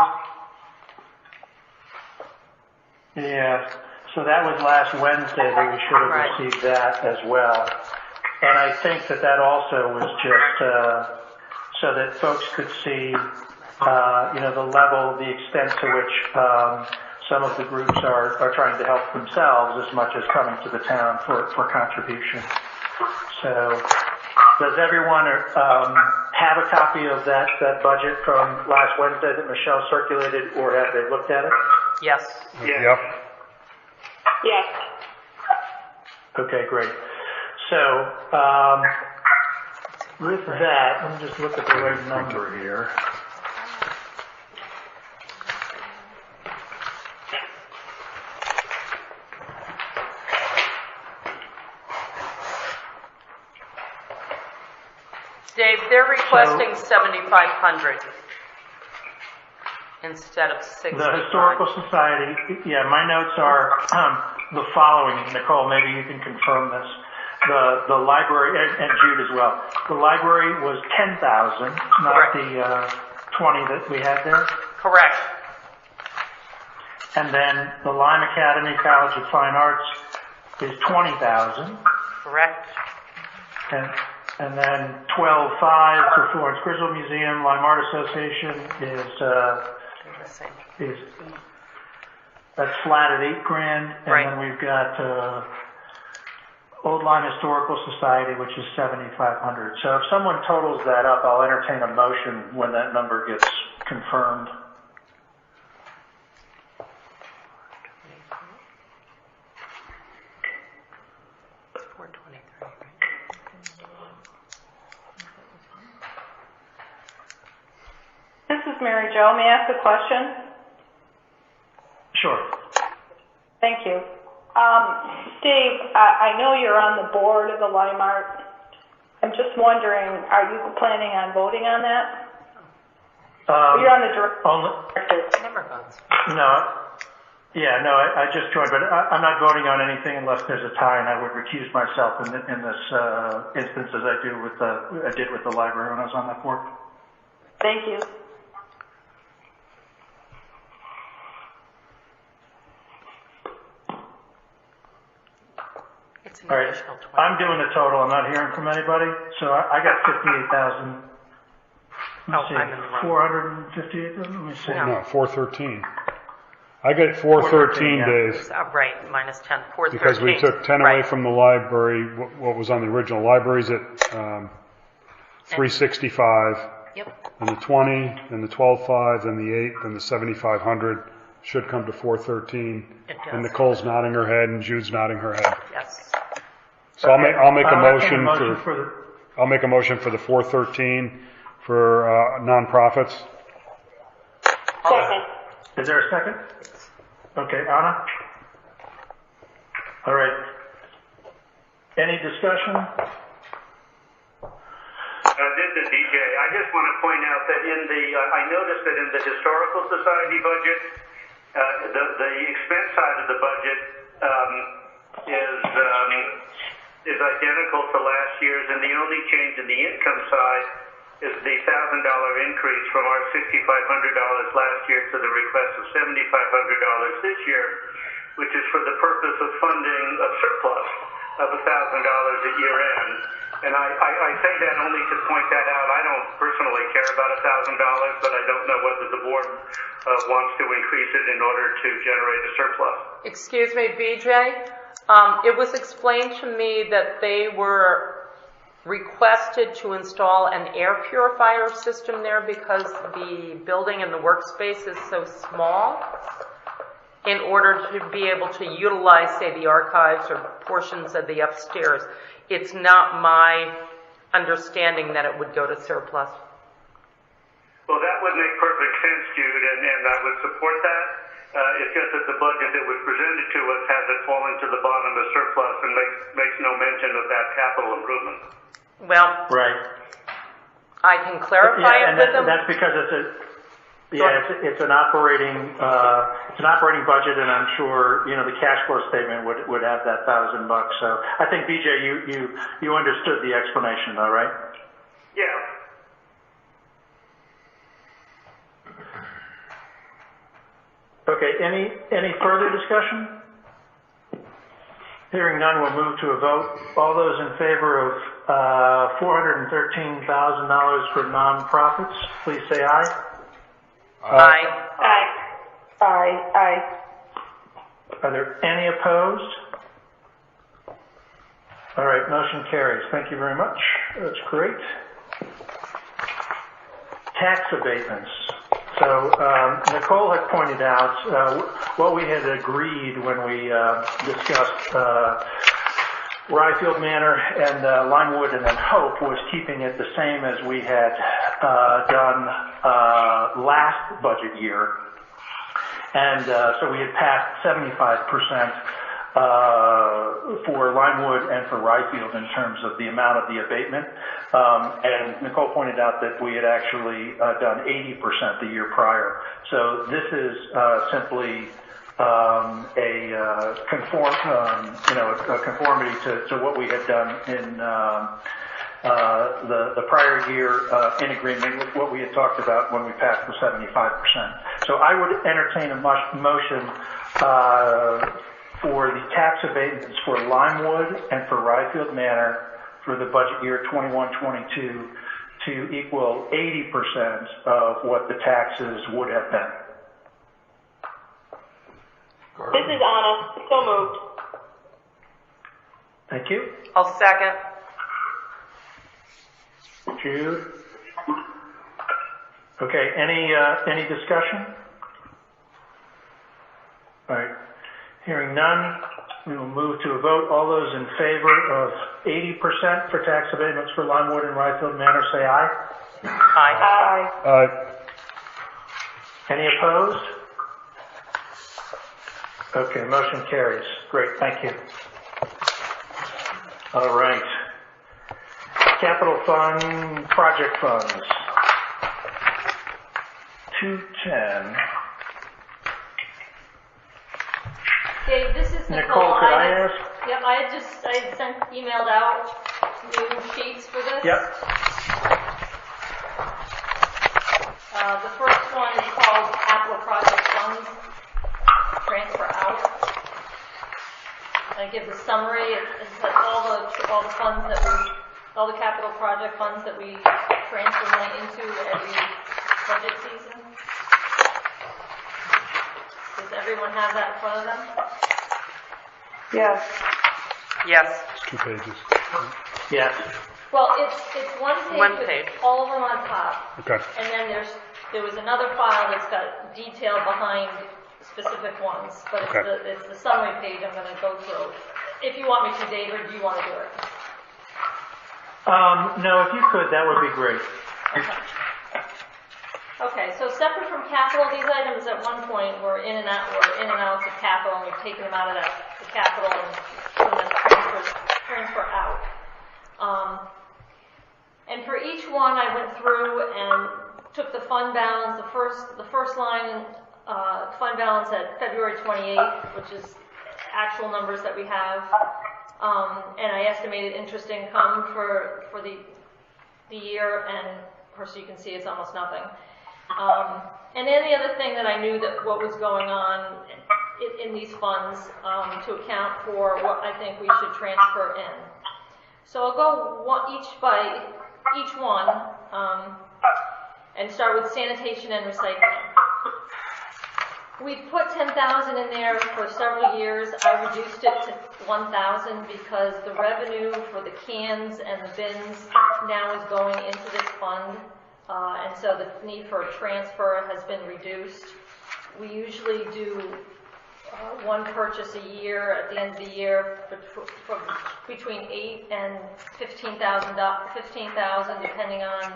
Yeah. So that was last Wednesday that we should have received that as well. And I think that also was just so that folks could see, the level, the extent to which some of the groups are trying to help themselves as much as coming to the town for contribution. So does everyone have a copy of that budget from last Wednesday that Michelle circulated, or have they looked at it? Yes. Yep. Yes. Okay, great. So, with that, let me just look at the right number here. Dave, they're requesting $7,500 instead of $6,500. The Historical Society, my notes are the following. Nicole, maybe you can confirm this. The library, and Jude as well. The library was $10,000, not the 20 that we had there. Correct. And then the Lime Academy College of Fine Arts is $20,000. Correct. And then 12.5 for Florence Griswold Museum. Lime Art Association is that's flat at $8,000, and then we've got Old Lime Historical Society, which is $7,500. So if someone totals that up, I'll entertain a motion when that number gets confirmed. This is Mary Jo. May I ask a question? Sure. Thank you. Dave, I know you're on the board of the Lime Art. I'm just wondering, are you planning on voting on that? You're on the director. I just joined, but I'm not voting on anything unless there's a tie, and I would recuse myself in this instance, as I did with the library when I was on that board. Thank you. All right, I'm doing the total. I'm not hearing from anybody, so I got 58,000. Let me see, 458,000. Let me see. No, 413. I get 413 days. Right, minus 10, 413. Because we took 10 away from the library, what was on the original. Library's at 365. Yep. And the 20, and the 12.5, and the 8, and the 7,500 should come to 413. It does. And Nicole's nodding her head, and Jude's nodding her head. Yes. So I'll make a motion for I'll make a motion for the 413 for nonprofits. Second. Is there a second? Okay, Anna? All right. Any discussion? This is DJ. I just want to point out that I noticed that in the Historical Society budget, the expense side of the budget is identical to last year's, and the only change in the income side is the $1,000 increase from our $6,500 last year to the request of $7,500 this year, which is for the purpose of funding a surplus of $1,000 at year end. And I say that only to point that out. I don't personally care about $1,000, but I don't know whether the board wants to increase it in order to generate a surplus. Excuse me, BJ. It was explained to me that they were requested to install an air purifier system there because the building and the workspace is so small in order to be able to utilize, say, the archives or portions of the upstairs. It's not my understanding that it would go to surplus. Well, that would make perfect sense, Jude, and I would support that. It's just that the budget that was presented to us has it falling to the bottom of surplus and makes no mention of that capital improvement. Well, right. I can clarify it with them. That's because it's an operating budget, and I'm sure the cash flow statement would have that $1,000. So I think BJ, you understood the explanation, though, right? Yeah. Okay. Any further discussion? Hearing none, we'll move to a vote. All those in favor of $413,000 for nonprofits, please say aye. Aye. Aye. Aye, aye. Are there any opposed? All right, motion carries. Thank you very much. That's great. Tax abatements. So Nicole had pointed out what we had agreed when we discussed Ryefield Manor and Limewood and then Hope was keeping it the same as we had done last budget year. And so we had passed 75% for Limewood and for Ryefield in terms of the amount of the abatement. And Nicole pointed out that we had actually done 80% the year prior. So this is simply a conformity to what we had done in the prior year in agreement with what we had talked about when we passed the 75%. So I would entertain a motion for the tax abatements for Limewood and for Ryefield Manor for the budget year 21-22 to equal 80% of what the taxes would have been. This is Anna. So moved. Thank you. I'll second. Jude? Okay, any discussion? All right. Hearing none, we will move to a vote. All those in favor of 80% for tax abatements for Limewood and Ryefield Manor, say aye. Aye. Aye. Any opposed? Okay, motion carries. Great, thank you. All right. Capital Fund, project funds. 210. Dave, this is Nicole, could I ask? Yep, I emailed out new sheets for this. Yep. The first one is called Capital Project Funds, Transfer Out. I give the summary. It says all the funds all the capital project funds that we transfer money into every budget season. Does everyone have that in front of them? Yes. Yes. It's 2 pages. Yes. Well, it's one page One with page. all of them on top. Okay. And then there was another file that's got detail behind specific ones, but Okay. it's the summary page I'm going to go through. If you want me to, Dave, or do you want to do it? No, if you could, that would be great. Okay, so separate from capital, these items at one point were in and out of capital, and we've taken them out of the capital and put them as transfer out. And for each one, I went through and took the fund balance, the first line, fund balance at February 28th, which is actual numbers that we have, and I estimated interest income for the year, and of course you can see it's almost nothing. And then the other thing that I knew that what was going on in these funds to account for what I think we should transfer in. So I'll go each one and start with sanitation and recycling. We've put 10,000 in there for several years. I reduced it to 1,000 because the revenue for the cans and the bins now is going into this fund, and so the need for a transfer has been reduced. We usually do one purchase a year at the end of the year for between $8,000 and $15,000, depending on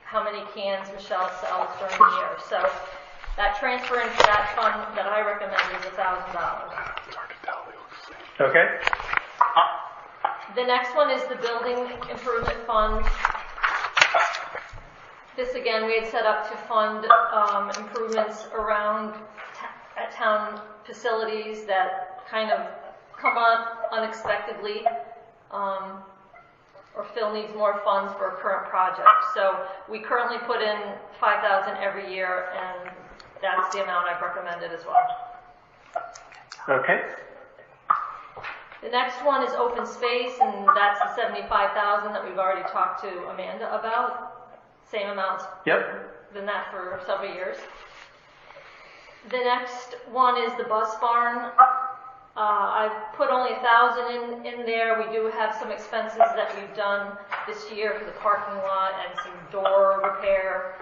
how many cans Michelle sells during the year. So that transfer into that fund that I recommend is $1,000. Okay. The next one is the building improvement fund. This again, we had set up to fund improvements around at town facilities that kind of come up unexpectedly, or Phil needs more funds for a current project. So we currently put in $5,000 every year, and that's the amount I've recommended as well. Okay. The next one is open space, and that's the $75,000 that we've already talked to Amanda about. Same amounts than that for several years. The next one is the bus barn. I've put only $1,000 in there. We do have some expenses that we've done this year for the parking lot and some door repair,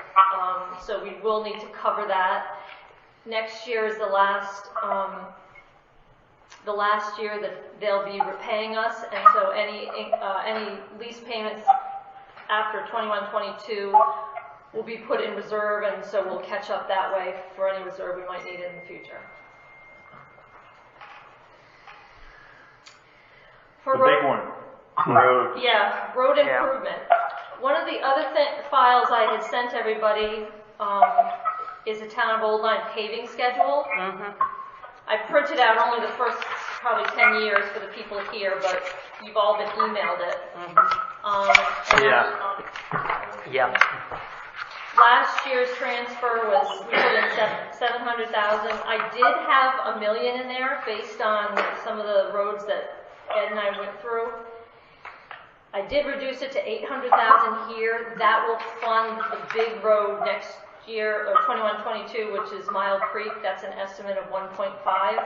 so we will need to cover that. Next year is the last year that they'll be repaying us, and so any lease payments after 21-22 will be put in reserve, and so we'll catch up that way for any reserve we might need in the future. For the big one, roads. Yeah, road improvement. One of the other files I had sent everybody is a Town of Old Line paving schedule. I printed out only the first probably 10 years for the people here, but you've all been emailed it. Last year's transfer was, we put in $700,000. I did have $1 million in there based on some of the roads that Ed and I went through. I did reduce it to $800,000 here. That will fund the big road next year, or 21-22, which is Mile Creek. That's an estimate of 1.5.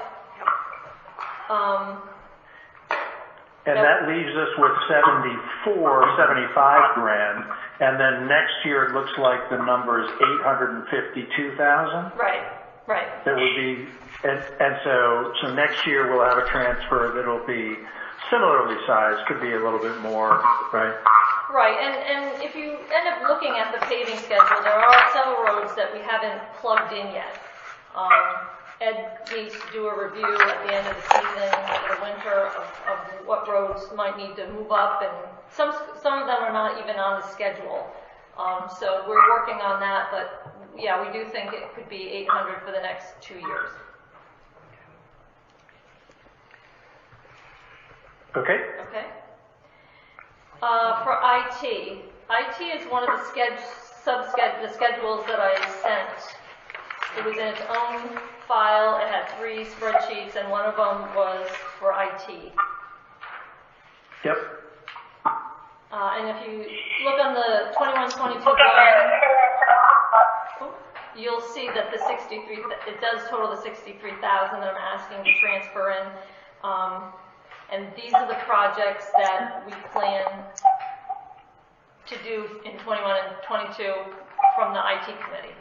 And that leaves us with 75 grand, and then next year it looks like the number is 852,000. Right. That would be, and so next year we'll have a transfer that'll be similarly sized, could be a little bit more, right? Right, and if you end up looking at the paving schedule, there are several roads that we haven't plugged in yet. Ed needs to do a review at the end of the season, or the winter, of what roads might need to move up, and some of them are not even on the schedule. So we're working on that, but yeah, we do think it could be 800 for the next 2 years. Okay. For IT is one of the schedules that I sent. It was in its own file. It had 3 spreadsheets, and one of them was for IT. Yep. And if you look on the 21-22 line, you'll see that the 63, it does total the 63,000 that I'm asking to transfer in. And these are the projects that we plan to do in 21 and 22 from the IT committee.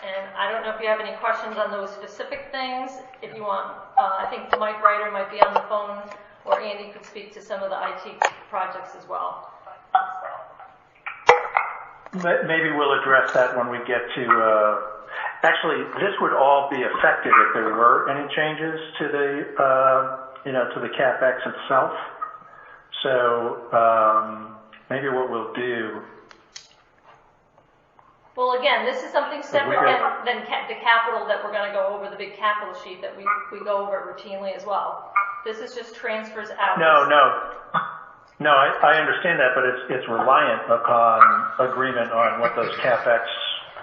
And I don't know if you have any questions on those specific things. If you want, I think Mike Ryder might be on the phone, or Andy could speak to some of the IT projects as well. Maybe we'll address that when we get to, actually, this would all be affected if there were any changes to the, to the CapEx itself. So, maybe what we'll do. Well, again, this is something separate than the capital that we're going to go over, the big capital sheet that we go over routinely as well. This is just transfers out. No, I understand that, but it's reliant upon agreement on what those CapEx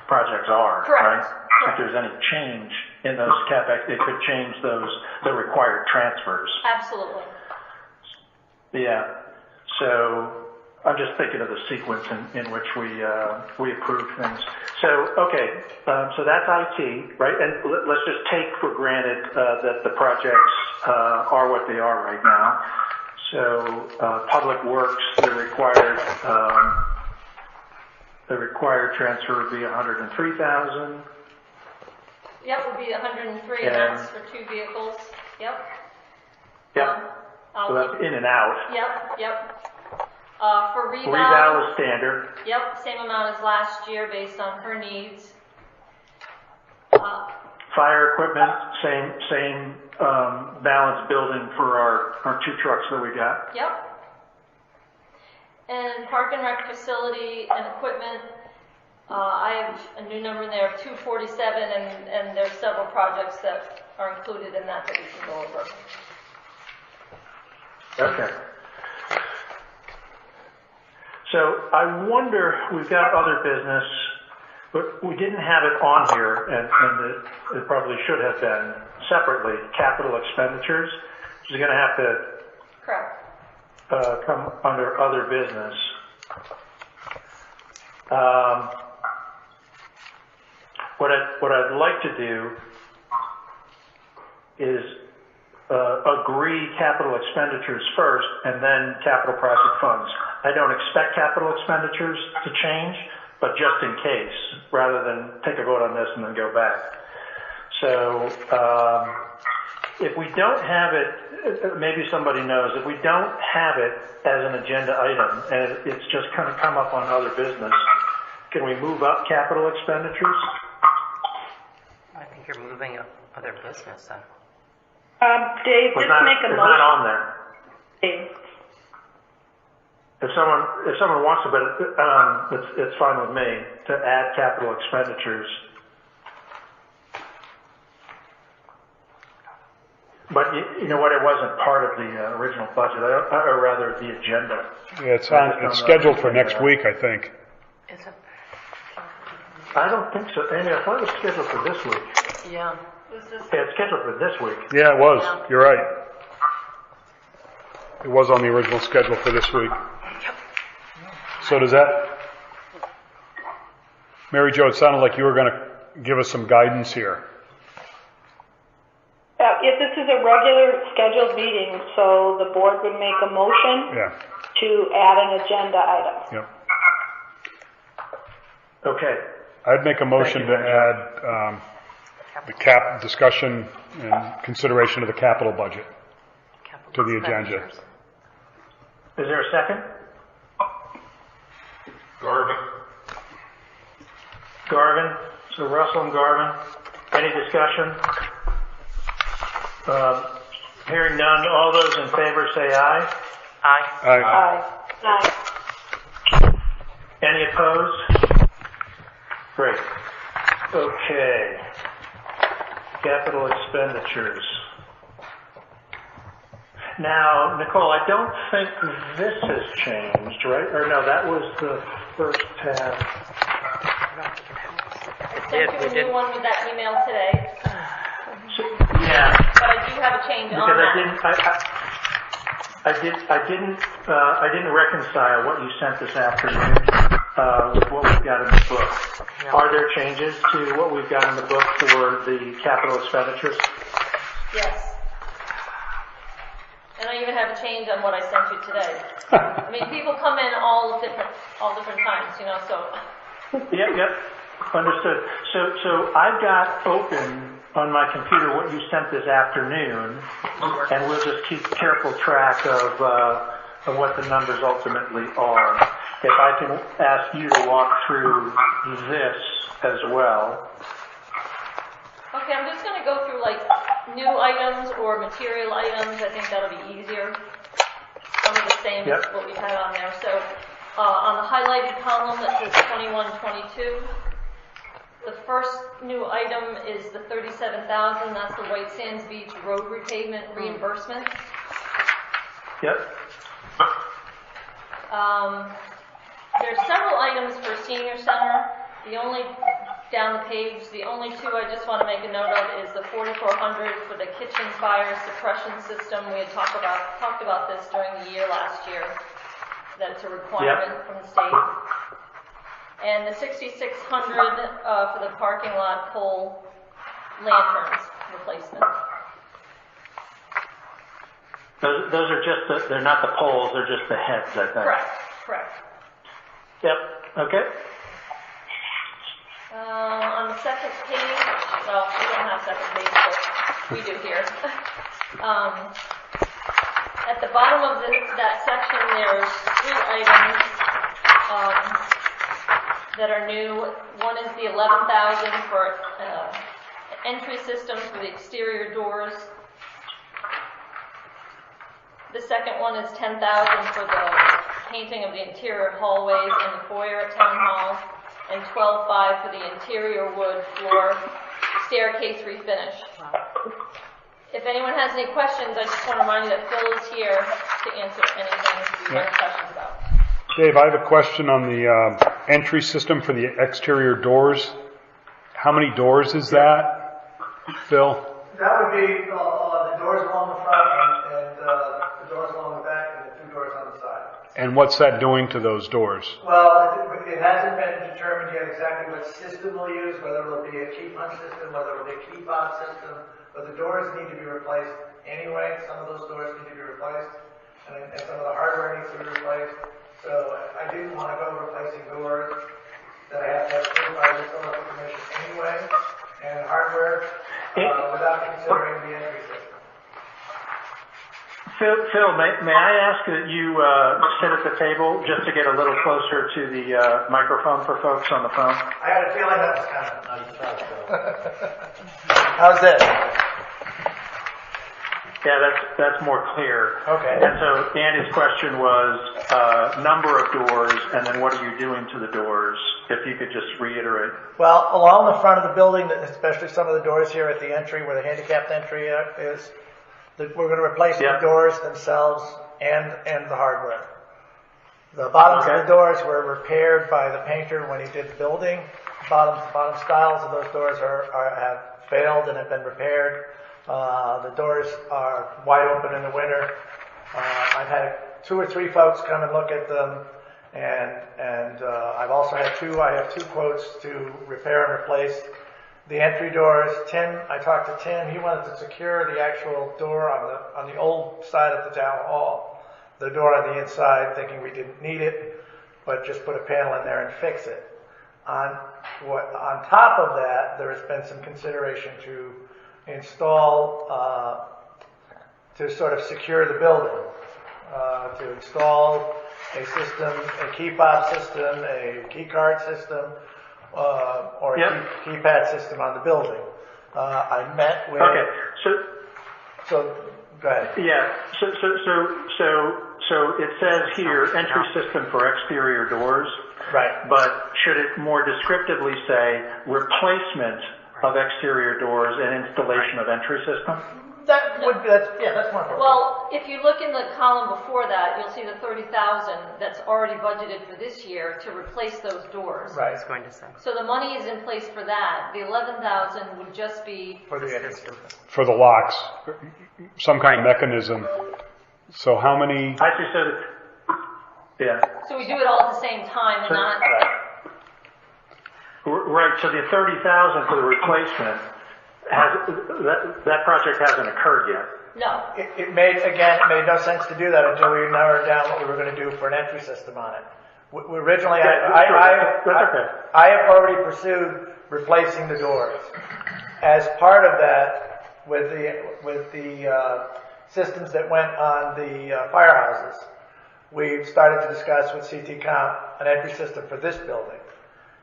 projects are. Correct. Right? Correct. If there's any change in those CapEx, it could change the required transfers. Absolutely. Yeah. So I'm just thinking of the sequence in which we approve things. So, okay, so that's IT, right? And let's just take for granted that the projects are what they are right now. So, Public Works, the required transfer would be 103,000. Yep, would be 103, and that's for 2 vehicles. Yep. Yep. So that's in and out. Yep. For reval is standard. Yep, same amount as last year based on her needs. Fire equipment, same balance building for our 2 trucks that we got. Yep. And Park and Rec facility and equipment, I have a new number in there of 247, and there's several projects that are included in that we can go over. Okay. So I wonder, we've got other business, but we didn't have it on here, and it probably should have been separately, capital expenditures, which is going to have to Correct. Come under other business. What I'd like to do is agree capital expenditures first and then capital project funds. I don't expect capital expenditures to change, but just in case, rather than take a vote on this and then go back. So if we don't have it, maybe somebody knows, if we don't have it as an agenda item and it's just kind of come up on other business, can we move up capital expenditures? I think you're moving up other business then. Dave, just make a motion. It's not on there. Dave. If someone wants to, but it's fine with me to add capital expenditures. But you know what? It wasn't part of the original budget, or rather the agenda. Yeah, it's scheduled for next week, I think. Is it? I don't think so. Amy, I thought it was scheduled for this week. Yeah. Yeah, it's scheduled for this week. Yeah, it was. Yeah. You're right. It was on the original schedule for this week. Yep. So does that, Mary Jo, it sounded like you were going to give us some guidance here. If this is a regular scheduled meeting, so the board would make a motion to add an agenda item. Yep. Okay. I'd make a motion to add the cap discussion and consideration of the capital budget to the agenda. Is there a second? Garvin. So Russell and Garvin. Any discussion? Hearing none. All those in favor say aye. Aye. Aye. Aye. Any opposed? Great. Okay. Capital expenditures. Now, Nicole, I don't think this has changed, right? Or no, that was the first tab. I sent you a new one with that email today. Yeah. But I do have a change on that. I didn't reconcile what you sent this afternoon with what we've got in the book. Are there changes to what we've got in the book for the capital expenditures? Yes. And I even have a change on what I sent you today. I mean, people come in all different times, you know, so. Yep. Understood. So I've got open on my computer what you sent this afternoon, and we'll just keep careful track of what the numbers ultimately are. If I can ask you to walk through this as well. Okay, I'm just going to go through like new items or material items. I think that'll be easier. Some of the same as what we had on there. So on the highlighted column that says 2122, the first new item is the $37,000. That's the White Sands Beach road repavement reimbursement. Yep. There's several items for senior center. Down the page, the only two I just want to make a note of is the $4,400 for the kitchen fire suppression system. We had talked about this during the year last year. That's a requirement from the state. And the $6,600 for the parking lot pole lanterns replacement. Those are just they're not the poles, they're just the heads, I think. Correct. Yep. Okay. On the second page, well, we don't have second page, but we do here. At the bottom of that section, there's 3 items that are new. One is the $11,000 for entry systems for the exterior doors. The second one is $10,000 for the painting of the interior hallways and the foyer at Town Hall, and $12,500 for the interior wood floor staircase refinish. If anyone has any questions, I just want to remind you that Phil is here to answer anything you have questions about. Dave, I have a question on the entry system for the exterior doors. How many doors is that, Phil? That would be the doors along the front and the doors along the back and the 2 doors on the side. And what's that doing to those doors? Well, it hasn't been determined yet exactly what system we'll use, whether it'll be a key punch system, whether it'll be a key fob system, but the doors need to be replaced anyway. Some of those doors need to be replaced, and some of the hardware needs to be replaced. So I didn't want to go replacing doors that I have to have approved by the Utility Commission anyway, and hardware without considering the entry system. Phil, may I ask that you sit at the table just to get a little closer to the microphone for folks on the phone? I had a feeling that was coming. How's this? Yeah, that's more clear. Okay. And so Andy's question was number of doors, and then what are you doing to the doors? If you could just reiterate. Well, along the front of the building, especially some of the doors here at the entry where the handicapped entry is, we're going to replace the doors themselves and the hardware. The bottoms of the doors were repaired by the painter when he did the building. Bottom styles of those doors have failed and have been repaired. The doors are wide open in the winter. I've had 2 or 3 folks come and look at them, and I've also had I have 2 quotes to repair and replace the entry doors. I talked to Tim. He wanted to secure the actual door on the old side of the town hall. The door on the inside, thinking we didn't need it, but just put a panel in there and fix it. On top of that, there has been some consideration to install, to sort of secure the building, to install a system, a key fob system, a key card system, or a keypad system on the building. I met with. Okay. So go ahead. Yeah. So it says here entry system for exterior doors. Right. But should it more descriptively say replacement of exterior doors and installation of entry system? That's more important. Well, if you look in the column before that, you'll see the $30,000 that's already budgeted for this year to replace those doors. Right. It's going to say. So the money is in place for that. The $11,000 would just be For the entry system. For the locks, some kind of mechanism So how many? I see, so, yeah. So we do it all at the same time and not, Right, so the 30,000 for the replacement that project hasn't occurred yet. no. It made no sense to do that until we narrowed down what we were going to do for an entry system on it. We originally, That's okay. I have already pursued replacing the doors. As part of that, with the systems that went on the firehouses, we started to discuss with CT Comp an entry system for this building.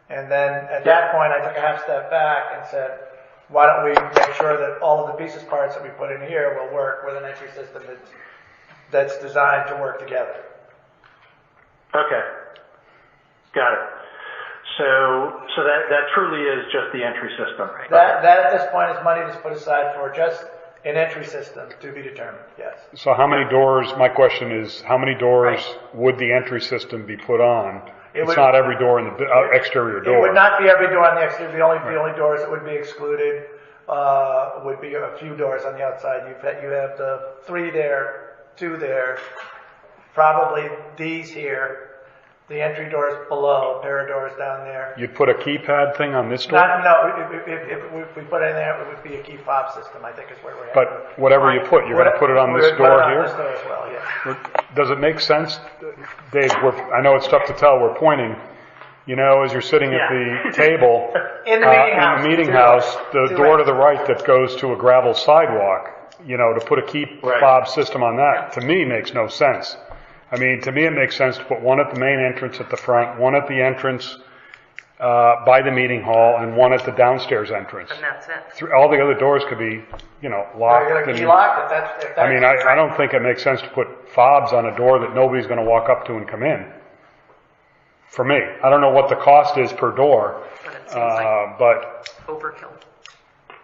And then at that point, I took a half step back and said, why don't we make sure that all of the pieces parts that we put in here will work with an entry system that's designed to work together. Okay. Got it. So that truly is just the entry system. That at this point is money that's put aside for just an entry system to be determined, yes. So how many doors, my question is, how many doors would the entry system be put on? It's not every door in the exterior door. It would not be every door on the exterior. The only doors that would be excluded would be a few doors on the outside. You have the 3 there, 2 there, probably these here, the entry doors below, a pair of doors down there. You'd put a keypad thing on this door? If we put it in there, it would be a key fob system, I think is where we're at. But whatever you put, you're going to put it on this door here? This door as well, yeah. Does it make sense, Dave? I know it's tough to tell. We're pointing. You know, as you're sitting at the table in the meeting house, the door to the right that goes to a gravel sidewalk, you know, to put a key fob system on that, to me, makes no sense. I mean, to me, it makes sense to put one at the main entrance at the front, one at the entrance by the meeting hall, and one at the downstairs entrance. And that's it. All the other doors could be, you know, locked. I mean, I don't think it makes sense to put fobs on a door that nobody's going to walk up to and come in. For me, I don't know what the cost is per door, But it seems like but overkill.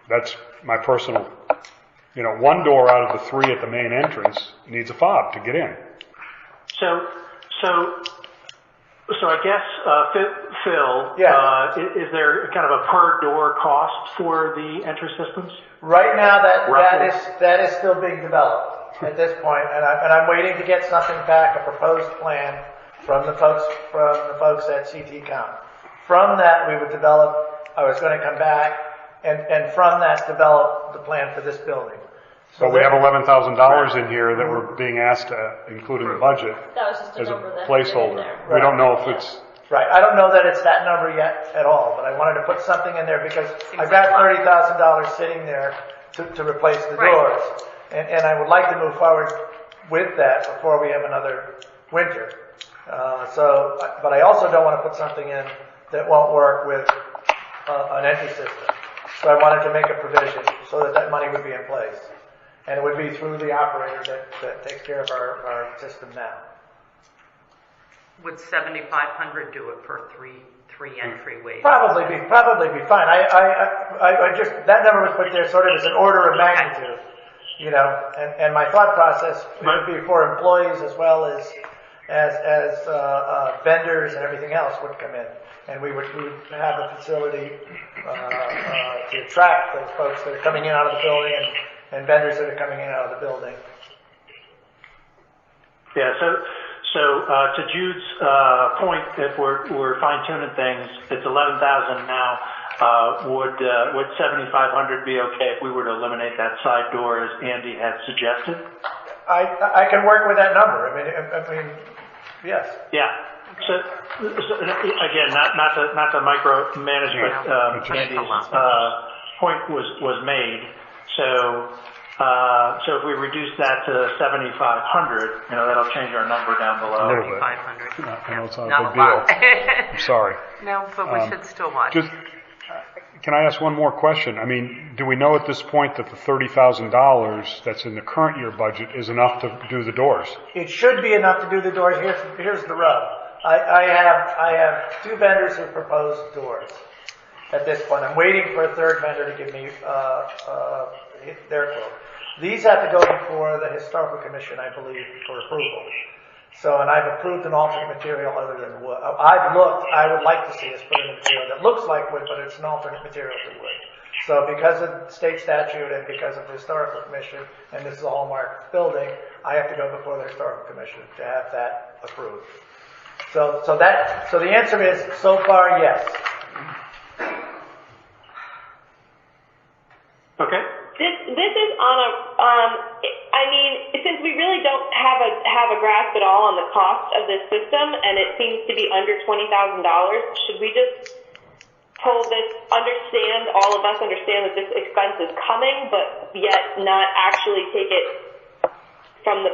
that's my personal. You know, one door out of the 3 at the main entrance needs a fob to get in. So I guess, Phil, is there kind of a per door cost for the entry systems? Right now, that is still being developed at this point, and I'm waiting to get something back, a proposed plan from the folks at CT Comp. From that, we would develop. I was going to come back and from that develop the plan for this building. So but we have $11,000 in here that we're being asked to include in the budget that was just as a number that placeholder. there. We don't know if it's... Right. I don't know that it's that number yet at all, but I wanted to put something in there because I've got $30,000 sitting there to replace the doors. And I would like to move forward with that before we have another winter. But I also don't want to put something in that won't work with an entry system. So I wanted to make a provision so that money would be in place. And it would be through the operator that takes care of our system now. Would 7,500 do it for three entryways? Probably be fine. I just, that number was put there sort of as an order of magnitude, you know, and my thought process would be for employees as well as vendors and everything else would come in. And we would have a facility to attract those folks that are coming in out of the building and vendors that are coming in out of the building. Yeah, so to Jude's point, if we're fine-tuning things, it's 11,000 now. Would 7,500 be okay if we were to eliminate that side door as Andy had suggested? I can work with that number. I mean, yes. Yeah. So again, not to micromanage, but Andy's point was made. So if we reduce that to 7,500, you know, that'll change our number down below. 7,500. I know it's not a big deal. I'm sorry. No, but we should still watch. Can I ask one more question? I mean, do we know at this point that the $30,000 that's in the current year budget is enough to do the doors? It should be enough to do the doors. Here's the rub. I have 2 vendors who proposed doors at this point. I'm waiting for a third vendor to give me their quote. These have to go before the Historical Commission, I believe, for approval. So, and I've approved an alternate material other than wood. I would like to see us put in a material that looks like wood, but it's an alternate material to wood. So because of state statute and because of the historical commission, and this is a hallmark building, I have to go before the historical commission to have that approved. So the answer is, so far, yes. Okay. This is on a, I mean, since we really don't have a grasp at all on the cost of this system, and it seems to be under $20,000, should we just pull this, all of us understand that this expense is coming, but yet not actually take it from the,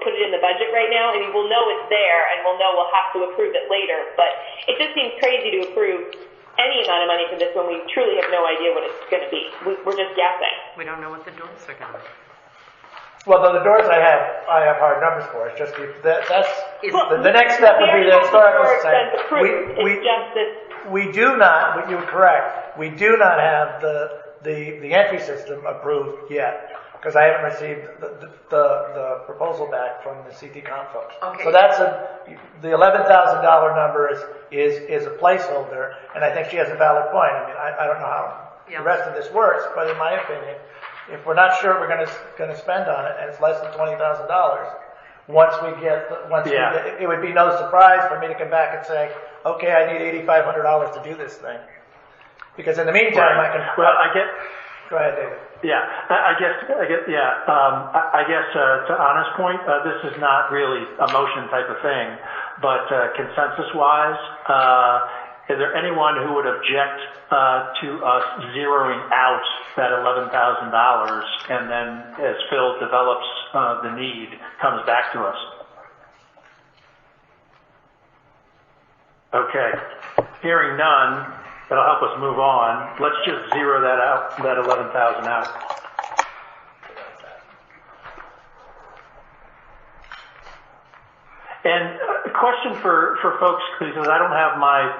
put it in the budget right now? I mean, we'll know it's there, and we'll know we'll have to approve it later, but it just seems crazy to approve any amount of money for this when we truly have no idea what it's going to be. We're just guessing. We don't know what the doors are going to be. Well, the doors I have hard numbers for. It's just the next step would be the historical society. We do not. You're correct. We do not have the entry system approved yet because I haven't received the proposal back from the CT Comp folks. Okay. So that's the $11,000 number is a placeholder, and I think she has a valid point. I mean, I don't know how the rest of this works, but in my opinion, if we're not sure we're going to spend on it, and it's less than $20,000, it would be no surprise for me to come back and say, okay, I need $8,500 to do this thing. Because in the meantime, I can. Well, I get. Go ahead, David. Yeah, I guess. To Anna's point, this is not really a motion type of thing, but consensus-wise, is there anyone who would object to us zeroing out that $11,000, and then as Phil develops the need, comes back to us? Okay. Hearing none, that'll help us move on. Let's just zero that out, that 11,000 out. And a question for folks, because I don't have my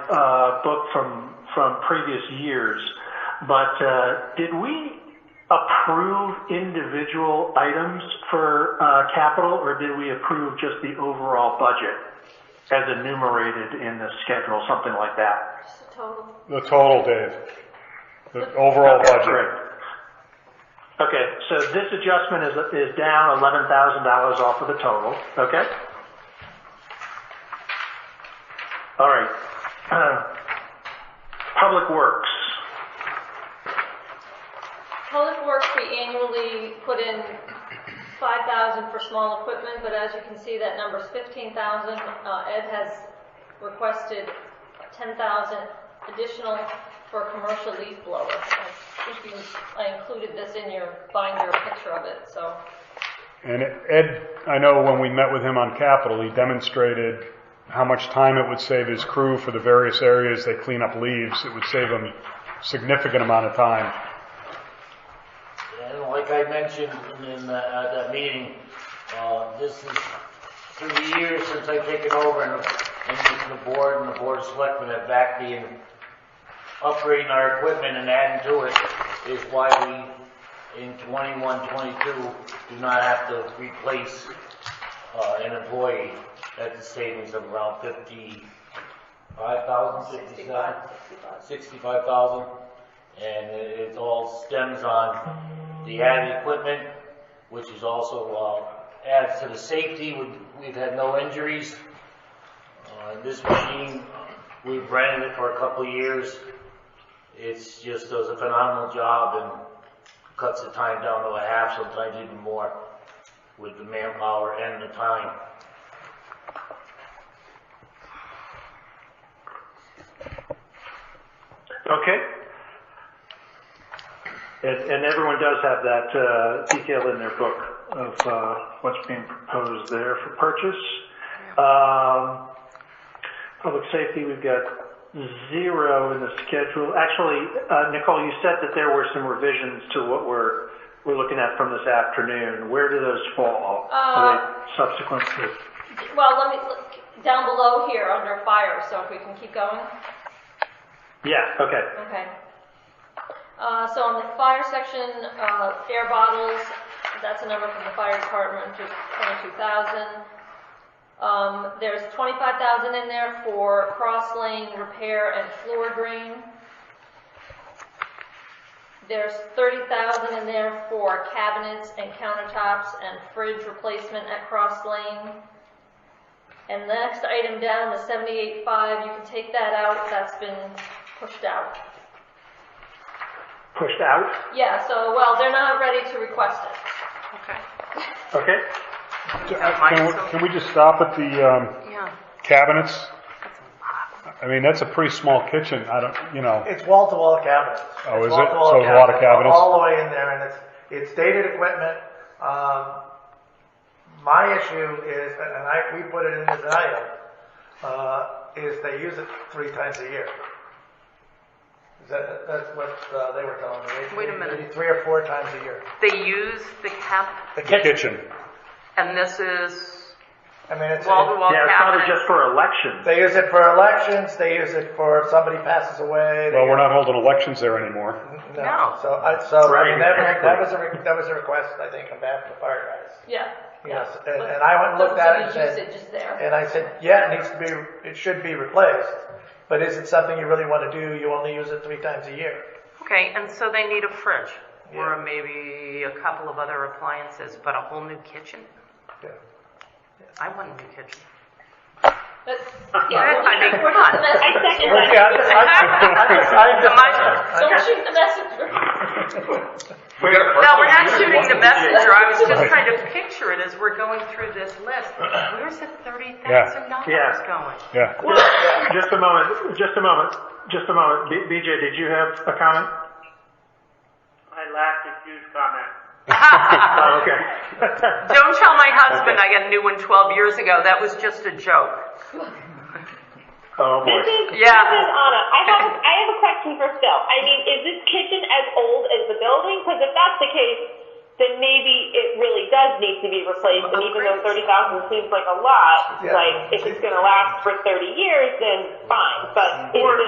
book from previous years, but did we approve individual items for capital, or did we approve just the overall budget as enumerated in the schedule, something like that? Just the total. The total, Dave. The overall budget. Great. Okay, so this adjustment is down $11,000 off of the total. Okay. All right. Public Works. Public Works, we annually put in $5,000 for small equipment, but as you can see, that number's $15,000. Ed has requested $10,000 additional for a commercial leaf blower. I included this in your binder, a picture of it. So. And Ed, I know when we met with him on capital, he demonstrated how much time it would save his crew for the various areas they clean up leaves. It would save them a significant amount of time. And like I mentioned at that meeting, this is 3 years since I've taken over, and the board and the Board of Selectmen have backed me in upgrading our equipment and adding to it is why we, in 21-22, do not have to replace an employee at the savings of around 65,000, and it all stems on the added equipment, which is also adds to the safety. We've had no injuries. This machine, we've rented it for a couple of years. It just does a phenomenal job and cuts the time down to a half, sometimes even more, with the manpower and the time. Okay. And everyone does have that detailed in their book of what's being proposed there for purchase. Public safety, we've got 0 in the schedule. Actually, Nicole, you said that there were some revisions to what we're looking at from this afternoon. Where do those fall? Are they subsequent to? Well, let me look down below here under fire. So if we can keep going. Yeah. Okay. Okay. So on the fire section, air bottles, that's a number from the fire department, which is 22,000. There's 25,000 in there for cross lane repair and floor drain. There's 30,000 in there for cabinets and countertops and fridge replacement at Cross Lane. And the next item down, the 78.5, you can take that out. That's been pushed out. Pushed out? Yeah, so, well, they're not ready to request it. Okay. Okay. Can we just stop at the cabinets? I mean, that's a pretty small kitchen. I don't, you know. It's wall-to-wall cabinets. Oh, It's is it? wall-to-wall So there's a lot of cabinets? all the way in there, and it's dated equipment. My issue is, and we put it in as an item, is they use it 3 times a year. That's what they were telling me. Wait a minute. Maybe 3 or 4 times a year. They use the The kitchen. and this is I mean, it's wall-to-wall Yeah, it's probably cabinets. just for elections. They use it for elections. They use it for if somebody passes away. Well, we're not holding elections there anymore. No. So I Right, mean, that exactly. was a request, I think, on behalf of the fire guys. Yeah. Yes, and I went and looked at it and said, usage is there. and I said, yeah, it should be replaced, but is it something you really want to do? You only use it 3 times a year. Okay, and so they need a fridge or maybe a couple of other appliances, but a whole new kitchen? Yeah. I want a new kitchen. But, I mean, come on. I second Well, that. Don't shoot the messenger. No, we're not shooting the messenger. I was just trying to picture it as we're going through this list. Where's the $30,000 going? Yeah. Just a moment. BJ, did you have a comment? I laughed at Hugh's comment. Oh, okay. Don't tell my husband I got a new one 12 years ago. That was just a joke. Oh boy. This is Anna. I have a question for Phil. I mean, is this kitchen as old as the building? Because if that's the case, then maybe it really does need to be replaced. And even though 30,000 seems like a lot, like if it's going to last for 30 years, then fine. But or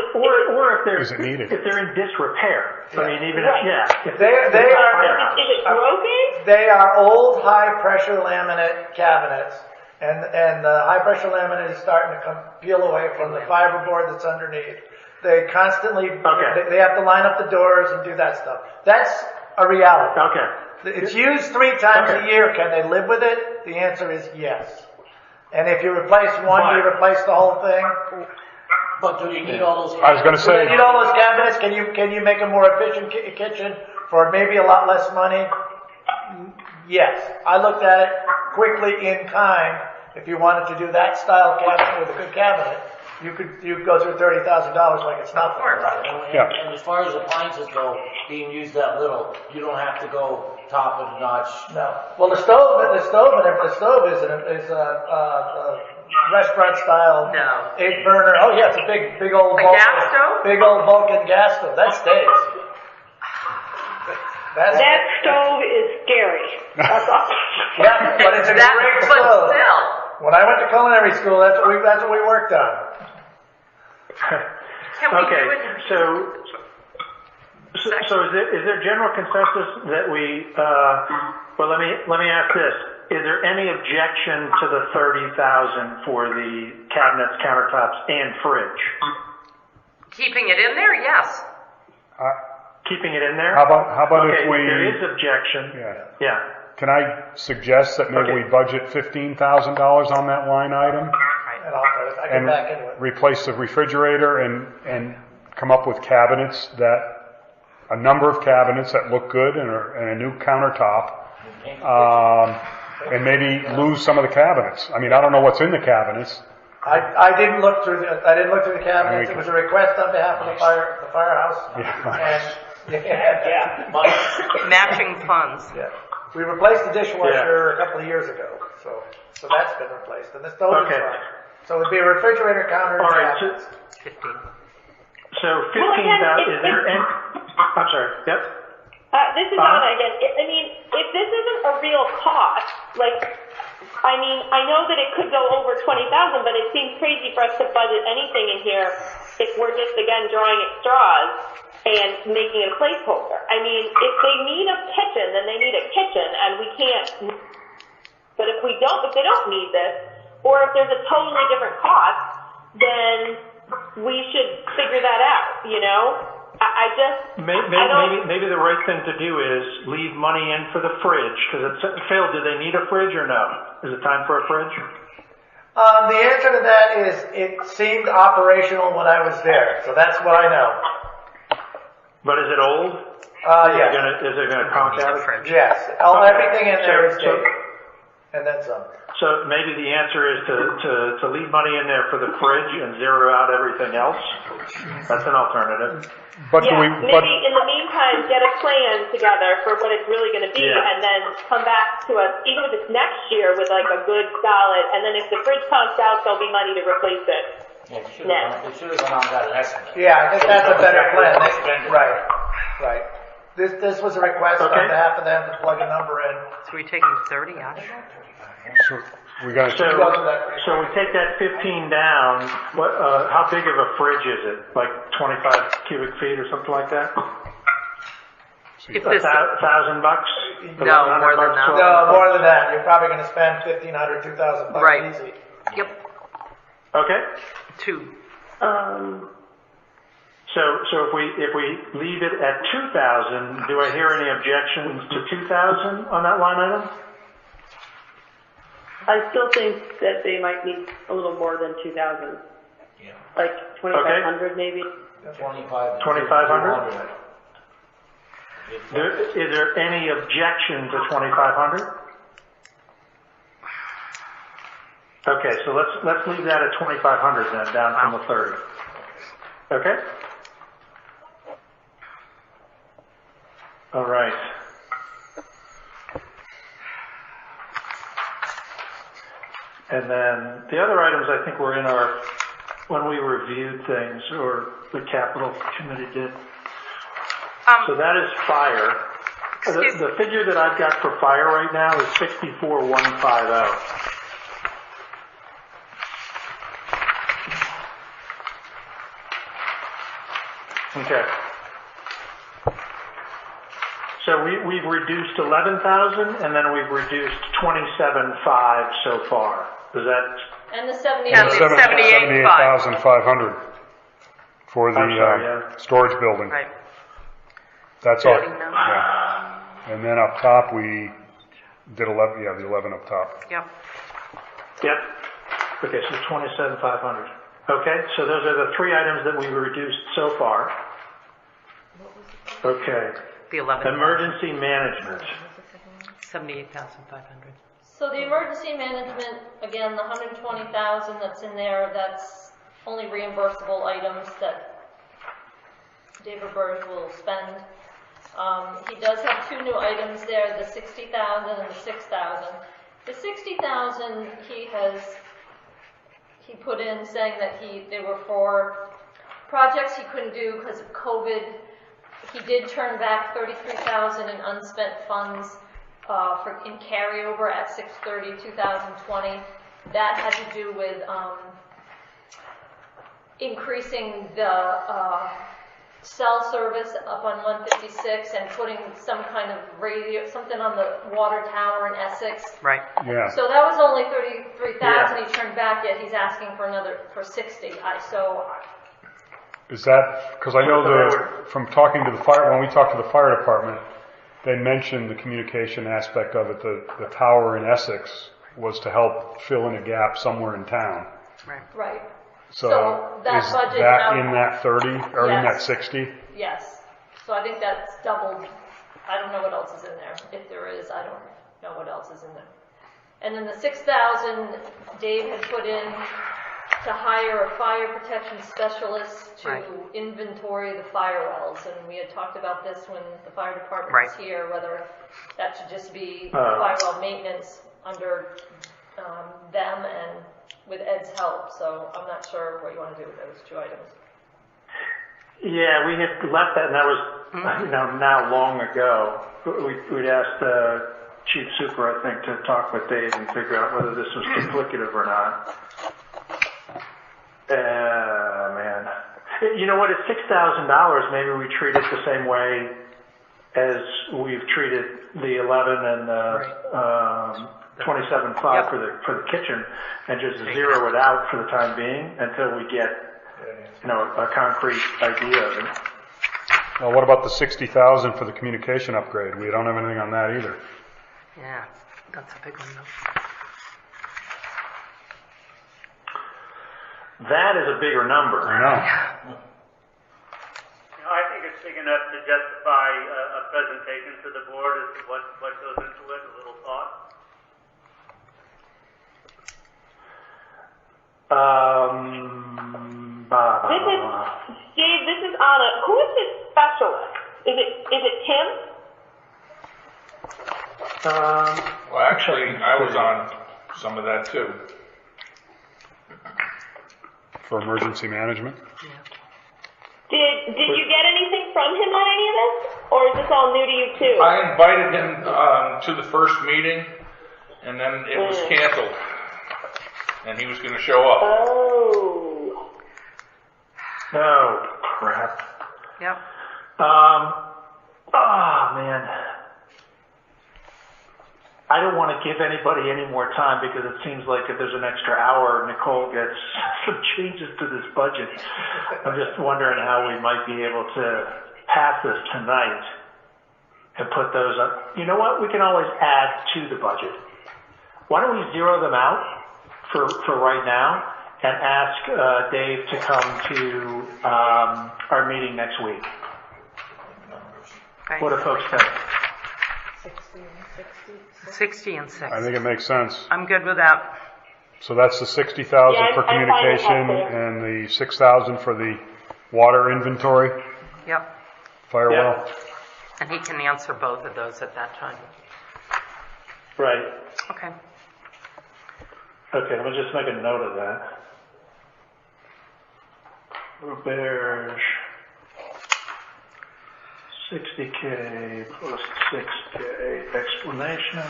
if they're Is it needed? if they're in disrepair. I mean, even Right. if They are. is it broken? They are old high pressure laminate cabinets, and the high pressure laminate is starting to peel away from the fiberboard that's underneath. They constantly they have to line up the doors and do that stuff. That's a reality. Okay. It's used 3 times a year. Can they live with it? The answer is yes. And if you replace one, you replace the whole thing. But do you need all those? I was going to Do they say, need all those cabinets? Can you make a more efficient kitchen for maybe a lot less money? Yes. I looked at it quickly in kind. If you wanted to do that style cabinet with a good cabinet, you could go through $30,000 like it's nothing. And as far as appliances go, being used that little, you don't have to go top of the notch. No. Well, the stove is a restaurant style 8 burner. Oh yeah, it's a big old A gas stove? Big old Vulcan gas stove. That stays. That stove is scary. That's all. Yeah, but it's a great But stove. still. When I went to culinary school, that's what we worked on. Can we Okay. do it? So is there general consensus that we? Well, let me ask this: is there any objection to the 30,000 for the cabinets, countertops, and fridge? Keeping it in there? Yes. Keeping it in there? how about Okay, if we? there is objection. Yeah. Can I suggest that maybe we budget $15,000 on that line item And I get back into it. replace the refrigerator and come up with cabinets a number of cabinets that look good and a new countertop, and maybe lose some of the cabinets. I mean, I don't know what's in the cabinets. I didn't look through the cabinets. It was a request on behalf of the firehouse. Yeah. Matching funds. Yeah. We replaced the dishwasher a couple of years ago, so that's been replaced, and the stove is fine. So it'd be a refrigerator, counter, and All right. cabinets. 15. So 15,000. Is there any? I'm sorry. Yep. This is Anna again. I mean, if this isn't a real cost, I mean, I know that it could go over 20,000, but it seems crazy for us to budget anything in here if we're just again drawing at straws and making a placeholder. I mean, if they need a kitchen, then they need a kitchen, and we can't. But if they don't need this, or if there's a totally different cost, then we should figure that out. You know. Maybe the right thing to do is leave money in for the fridge, because Phil, do they need a fridge or no? Is it time for a fridge? The answer to that is it seemed operational when I was there, so that's what I know. But is it old? Yes. Is it gonna conk out? Yes. Everything in there is dated. And then some. So maybe the answer is to leave money in there for the fridge and zero out everything else. That's an alternative. Maybe in the meantime, get a plan together for what it's really going to be, and then come back to us, even if it's next year, with like a good solid. And then if the fridge conks out, there'll be money to replace it. Yeah, it should have gone on that estimate. Yeah, I think that's a better plan. Right. This was a request on behalf of them to plug a number in. So we taking 30 out? So we got So we take that 15 down. What? How big of a fridge is it? Like 25 cubic feet or something like that? $1,000? No, more than that. No, more than that. You're probably going to spend $1,500, $2,000 right. Easy. Yep. Okay. 2. So if we leave it at 2,000, do I hear any objections to 2,000 on that line item? I still think that they might need a little more than 2,000. Yeah. Like 2,500 maybe? 2,500? Is there any objection to 2,500? Okay, so let's leave that at 2,500 then, down from the 30. Okay? All right. And then the other items I think were in when we reviewed things, or the capital committee did. So that is fire. The figure that I've got for fire right now is 64,150. Okay. So we've reduced 11,000, and then we've reduced 27,500 so far. Is that? And the 78,500 for the storage building. Right. That's all. Yeah. And then up top we did 11. Yeah, the 11 up top. Yep. Okay, so 27,500. Okay, so those are the 3 items that we've reduced so far. Okay. The 11. Emergency management. 78,500. So the emergency management, again, the 120,000 that's in there, that's only reimbursable items that David Burge will spend. He does have 2 new items there, the 60,000 and the 6,000. The 60,000 he put in saying that they were for projects he couldn't do because of COVID. He did turn back 33,000 in unspent funds in carryover at 6/30/2020. That had to do with increasing the cell service up on 156 and putting some kind of radio, something on the water tower in Essex. Right. Yeah. So that was only 33,000 he turned back, yet he's asking for 60. Is that, because I know from talking to the fire, when we talked to the fire department, they mentioned the communication aspect of it. The tower in Essex was to help fill in a gap somewhere in town. Right. So that is budget that now, in that 30 or in that 60? Yes. So I think that's doubled. I don't know what else is in there. If there is, I don't know what else is in there. And then the 6,000 Dave had put in to hire a fire protection specialist to inventory the fire wells. And we had talked about this when the fire department was here, whether that should just be fire well maintenance under them and with Ed's help. So I'm not sure what you want to do with those 2 items. Yeah, we had left that, and that was now long ago. We'd asked Chief Super, I think, to talk with Dave and figure out whether this was duplicative or not. Man. You know what, at $6,000, maybe we treat it the same way as we've treated the 11 and the 27.5 for the kitchen, and just zero it out for the time being until we get a concrete idea of it. Well, what about the 60,000 for the communication upgrade? We don't have anything on that either. Yeah, that's a big one though. That is a bigger number. I know. I think it's big enough to justify a presentation to the board as to what goes into it, a little thought. Dave, this is Anna. Who is this specialist? Is it Tim? Well, actually, I was on some of that too. For emergency management? Did you get anything from him on any of this? Or is this all new to you too? I invited him to the first meeting, and then it was canceled. And he was going to show up. Oh. Oh, crap. Yep. Oh, man. I don't want to give anybody any more time because it seems like if there's an extra hour, Nicole gets some changes to this budget. I'm just wondering how we might be able to pass this tonight and put those up. You know what? We can always add to the budget. Why don't we zero them out for right now and ask Dave to come to our meeting next week? Okay. What do folks think? 60 and 6. I think it makes sense. I'm good with that. So that's the 60,000 for I'm fine with communication that, and the 6,000 for the water inventory, Yep. firewall. And he can answer both of those at that time. Right. Okay. Okay, let me just make a note of that. Roberge, 60K plus 6K explanation.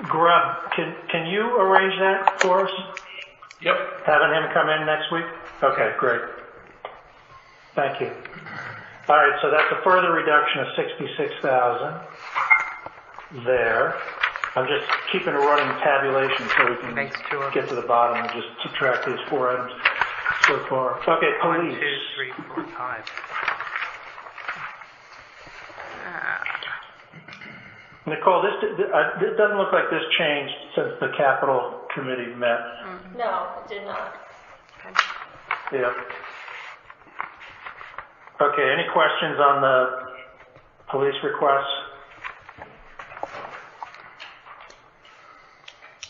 Grub, can you arrange that for us? Yep. Having him come in next week? Okay, great. Thank you. All right, so that's a further reduction of 66,000 there. I'm just keeping a running tabulation so we can get to the bottom and just subtract these four items so far. Okay, police. 1, 2, 3, 4, 5. Nicole, this doesn't look like this changed since the capital committee met. No, it did not. Yeah. Okay, any questions on the police requests?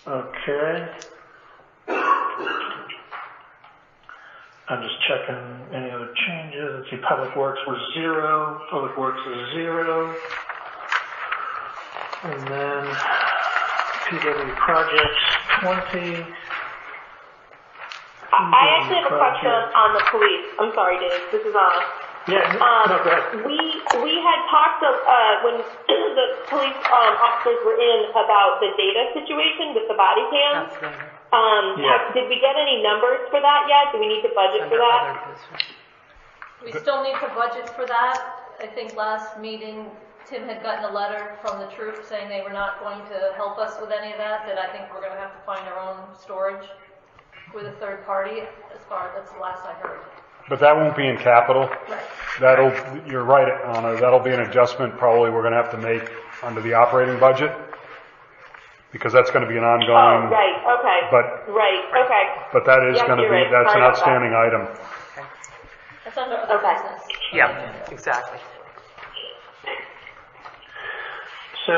Okay. I'm just checking any other changes. Let's see, Public Works was 0. Public Works is 0. And then PW Projects 20. I actually have a question on the police. I'm sorry, Dave. This is Anna. Yeah, no, go ahead. We had talked when the police officers were in about the data situation with the body cams. Did we get any numbers for that yet? Do we need to budget for that? We still need to budget for that. I think last meeting Tim had gotten a letter from the troops saying they were not going to help us with any of that, that I think we're going to have to find our own storage with a third party. That's the last I heard. But that won't be in capital. Right. You're right, Anna. That'll be an adjustment probably we're going to have to make under the operating budget because that's going to be an ongoing. Oh, right. Okay. Okay. But that is going to be that's an outstanding item. That's under other business. Yeah, exactly. So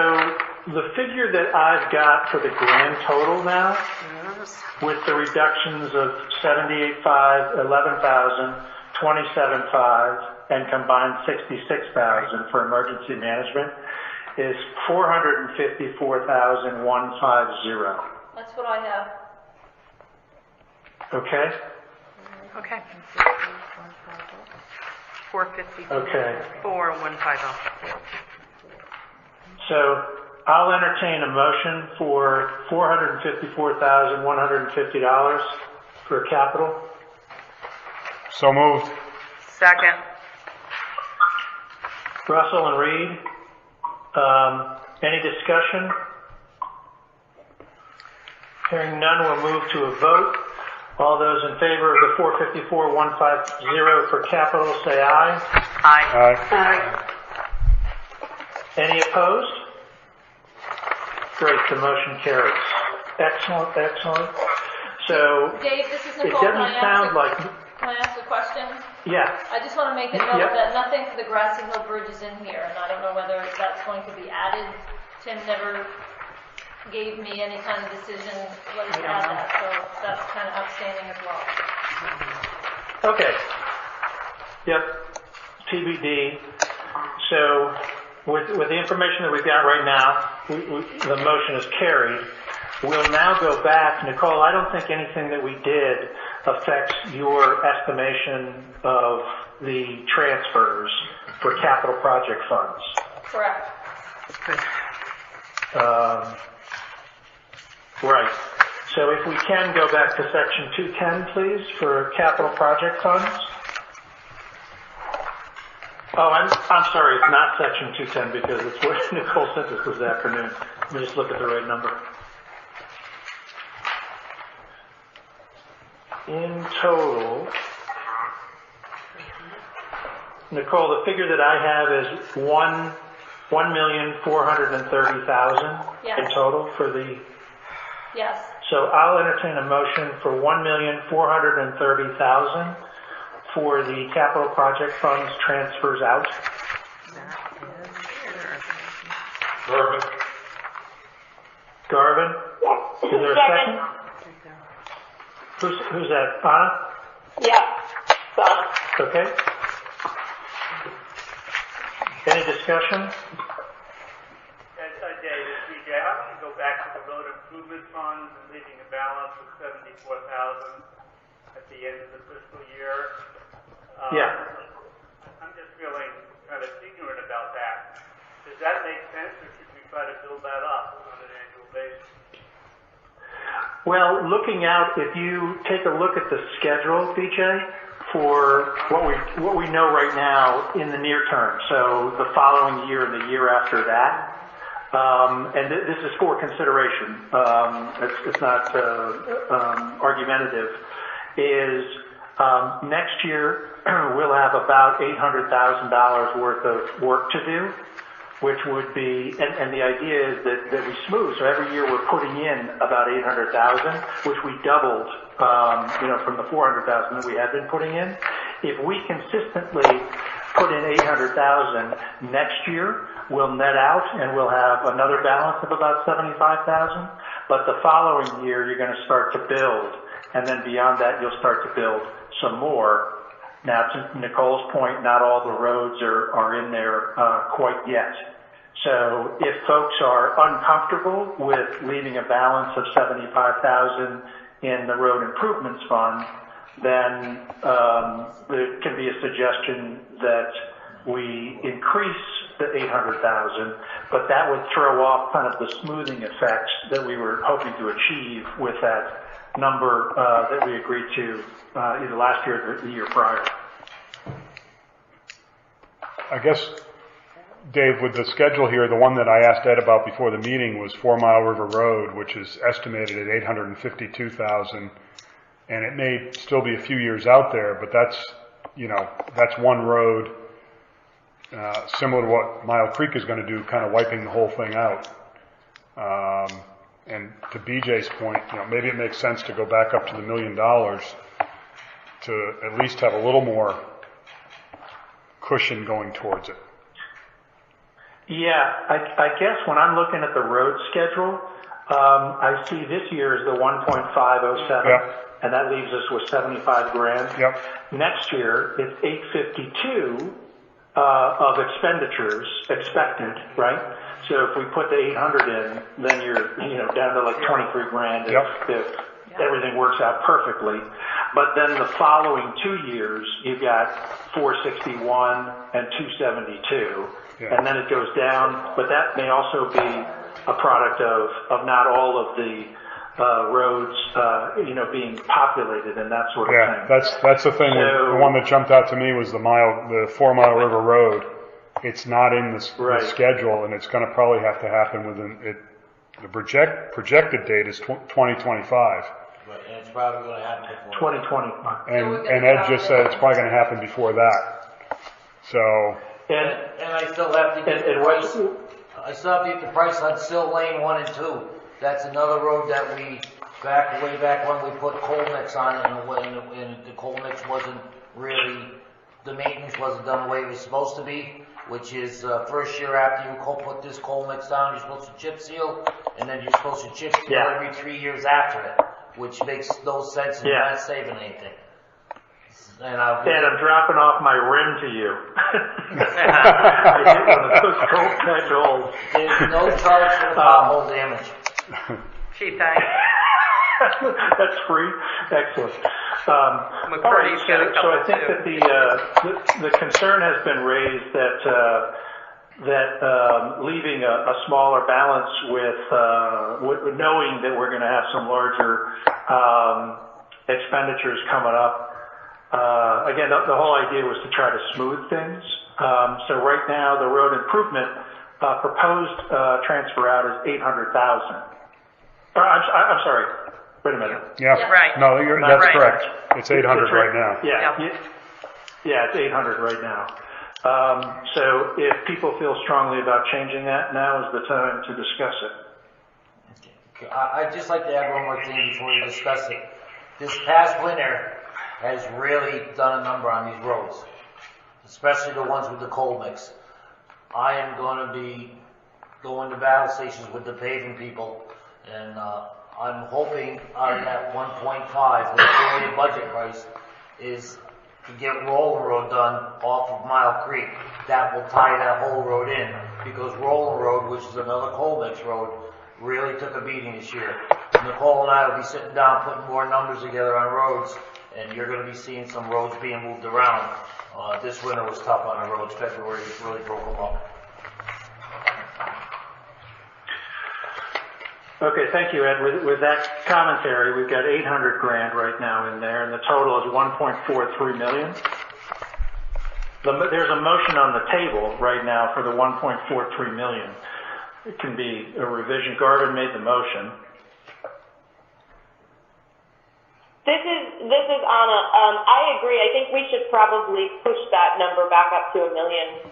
the figure that I've got for the grand total now, with the reductions of 78.5, 11,000, 27.5, and combined 66,000 for emergency management, is 454,150. That's what I have. Okay. Okay. 450. Okay. 4150. So I'll entertain a motion for $454,150 for capital. So moved. Second. Russell and Reed, any discussion? Hearing none, we'll move to a vote. All those in favor of the $454,150 for capital, say aye. Aye. Any opposed? Great, the motion carries. Excellent, excellent. So, Dave, this is it Nicole. doesn't sound like, Can I ask a question? yeah, I just want to make a note Yep. that nothing for the Grassy Hill Bridge is in here, and I don't know whether that's going to be added. Tim never gave me any kind of decision whether to add that, so that's kind of outstanding as well. okay. Yep, TBD. So, with the information that we've got right now, the motion is carried. We'll now go back. Nicole, I don't think anything that we did affects your estimation of the transfers for capital project funds. Correct. Right. So if we can go back to section 210, please, for capital project funds. Oh, I'm sorry, it's not section 210 because it's what Nicole sent us this afternoon. Let me just look at the right number. In total, Nicole, the figure that I have is $1,430,000 Yes. in total for the. Yes. So I'll entertain a motion for $1,430,000 for the capital project funds transfers out. Garvin? Is there a second? Who's that? Anna? Yeah. Donna. Okay. Any discussion? Dave, BJ, I want to go back to the road improvement funds and leaving a balance of $74,000 at the end of the fiscal year. Yeah. I'm just feeling kind of ignorant about that. Does that make sense, or should we try to build that up on an annual basis? Well, looking out, if you take a look at the schedule, BJ, for what we know right now in the near term, so the following year and the year after that, and this is for consideration, it's not argumentative, is next year we'll have about $800,000 worth of work to do, which would be, and the idea is that we smooth, so every year we're putting in about $800,000, which we doubled, from the $400,000 that we had been putting in. If we consistently put in $800,000 next year, we'll net out and we'll have another balance of about $75,000. But the following year, you're going to start to build, and then beyond that, you'll start to build some more. Now, to Nicole's point, not all the roads are in there quite yet. So if folks are uncomfortable with leaving a balance of $75,000 in the road improvements fund, then there can be a suggestion that we increase the $800,000, but that would throw off kind of the smoothing effects that we were hoping to achieve with that number that we agreed to either last year or the year prior. I guess, Dave, with the schedule here, the one that I asked Ed about before the meeting was 4 Mile River Road, which is estimated at $852,000, and it may still be a few years out there, but that's one road similar to what Mile Creek is going to do, kind of wiping the whole thing out. And to BJ's point, maybe it makes sense to go back up to the $1 million to at least have a little more cushion going towards it. Yeah, I guess when I'm looking at the road schedule, I see this year is the 1.507, Yep. and that leaves us with $75,000. Yep. Next year, it's 852 of expenditures expected, right? So if we put the 800 in, then you're down to like $23,000 if everything works out perfectly. But then the following 2 years, you've got 461 and 272, and then it goes down. But that may also be a product of not all of the roads, being populated and that sort of thing. Yeah, that's the thing. So, the one that jumped out to me was the 4 Mile River Road. It's not in the schedule, and it's going to probably have to happen within it. The projected date is 2025. Right, and it's probably going to happen before 2025. And Ed just said it's probably going to happen before that. So. And I still have to get the price. I still have to get the price on Sill Lane 1 and 2. That's another road that way back when we put coal mix on it, and the coal mix wasn't really, the maintenance wasn't done the way it was supposed to be, which is first year after you put this coal mix down, you're supposed to chip seal, and then you're supposed to chip seal every 3 years after it, which makes no sense and you're not saving anything. And I'm dropping off my rim to you. I hit one of those cold patch holes. There's no charge for the pothole damage. Gee, thanks. That's free? Excellent. All right, so I think that the concern has been raised that leaving a smaller balance with knowing that we're going to have some larger expenditures coming up. Again, the whole idea was to try to smooth things. So right now, the road improvement proposed transfer out is $800,000. I'm sorry. Wait a minute. Yeah. Right. No, that's right. correct. It's 800 right now. Yeah, it's 800 right now. So if people feel strongly about changing that, now is the time to discuss it. I'd just like to add one more thing before we discuss it. This past winter has really done a number on these roads, especially the ones with the coal mix. I am going to be going to battle stations with the paving people, and I'm hoping out of that 1.5 with the estimated budget price is to get Roland Road done off of Mile Creek. That will tie that whole road in, because Roland Road, which is another coal mix road, really took a beating this year. Nicole and I will be sitting down putting more numbers together on roads, and you're going to be seeing some roads being moved around. This winter was tough on the roads. February really broke them up. Okay, thank you, Ed. With that commentary, we've got $800,000 right now in there, and the total is $1.43 million. There's a motion on the table right now for the $1.43 million. It can be a revision. Garvin made the motion. This is Anna. I agree. I think we should probably push that number back up to $1 million.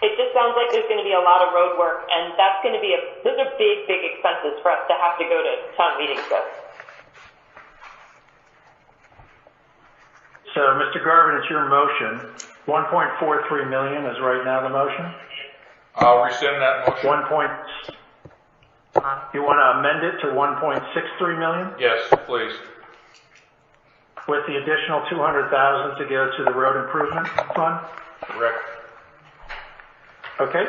It just sounds like there's going to be a lot of road work, and that's going to be those are big expenses for us to have to go to town meetings with. So, Mr. Garvin, it's your motion. $1.43 million is right now the motion. I'll rescind that motion. You want to amend it to $1.63 million? Yes, please. With the additional $200,000 to go to the road improvement fund? Correct. Okay.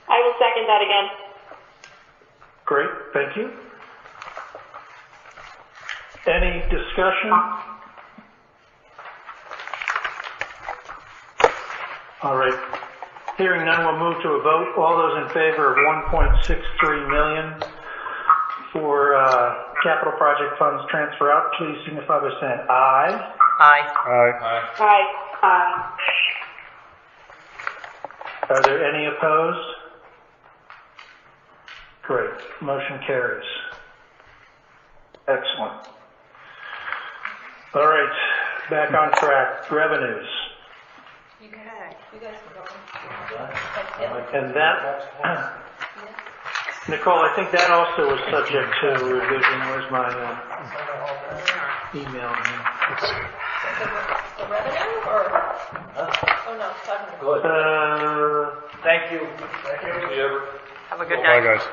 I will second that again. Great, thank you. Any discussion? All right. Hearing none, we'll move to a vote. All those in favor of $1.63 million for capital project funds transfer out, please signify by saying aye. Aye. Aye. Aye. Aye. Are there any opposed? Great. Motion carries. Excellent. All right. Back on track. Revenues. You guys can go. And that, Nicole, I think that also was subject to revision. Where's my email here? The revenue, or? Oh, no, it's talking about. Good. Thank you. See you ever. Have a good Bye, night. guys.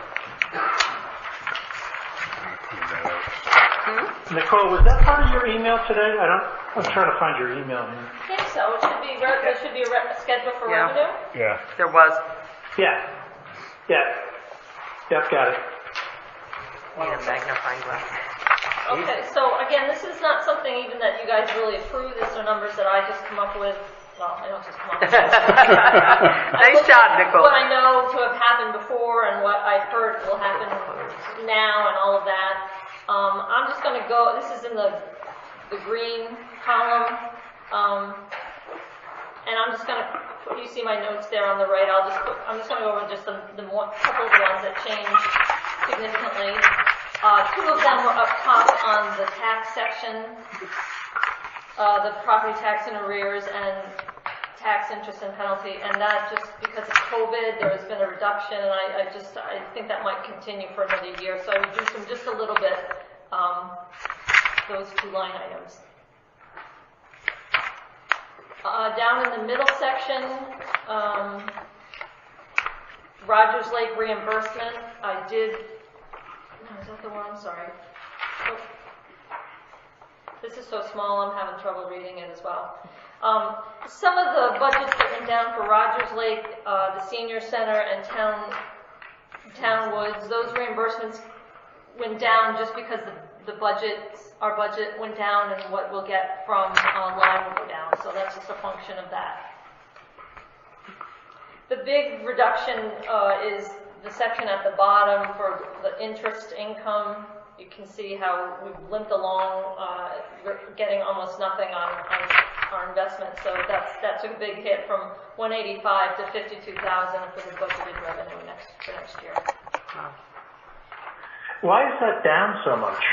Nicole, was that part of your email today? I'm trying to find your email here. I think so. There should be a schedule for revenue. Yeah. There was. Yeah. Yep, got it. Need a magnifying glass. Okay, so again, this is not something even that you guys really approve. These are numbers that I just come up with. Well, I don't just come up with them. Nice job, Nicole. What I know to have happened before and what I've heard will happen now and all of that. I'm just going to go, this is in the green column, and I'm just going to put, you see my notes there on the right, I'm just going to go over just the couple of ones that changed significantly. Two of them were up top on the tax section the property tax in arrears and tax interest and penalty, and that just because of COVID, there's been a reduction, and I think that might continue for another year, so I reduced them just a little bit, those two line items. Down in the middle section, Rogers Lake reimbursement, is that the one? I'm sorry. Oh. This is so small, I'm having trouble reading it as well. Some of the budgets that went down for Rogers Lake, the Senior Center, and Town Woods, those reimbursements went down just because our budget went down, and what we'll get from online will go down. So that's just a function of that. The big reduction is the section at the bottom for the interest income. You can see how we've limped along, getting almost nothing on our investment. So that took a big hit from 185 to 52,000 for the budgeted revenue for next year. Wow. Why is that down so much?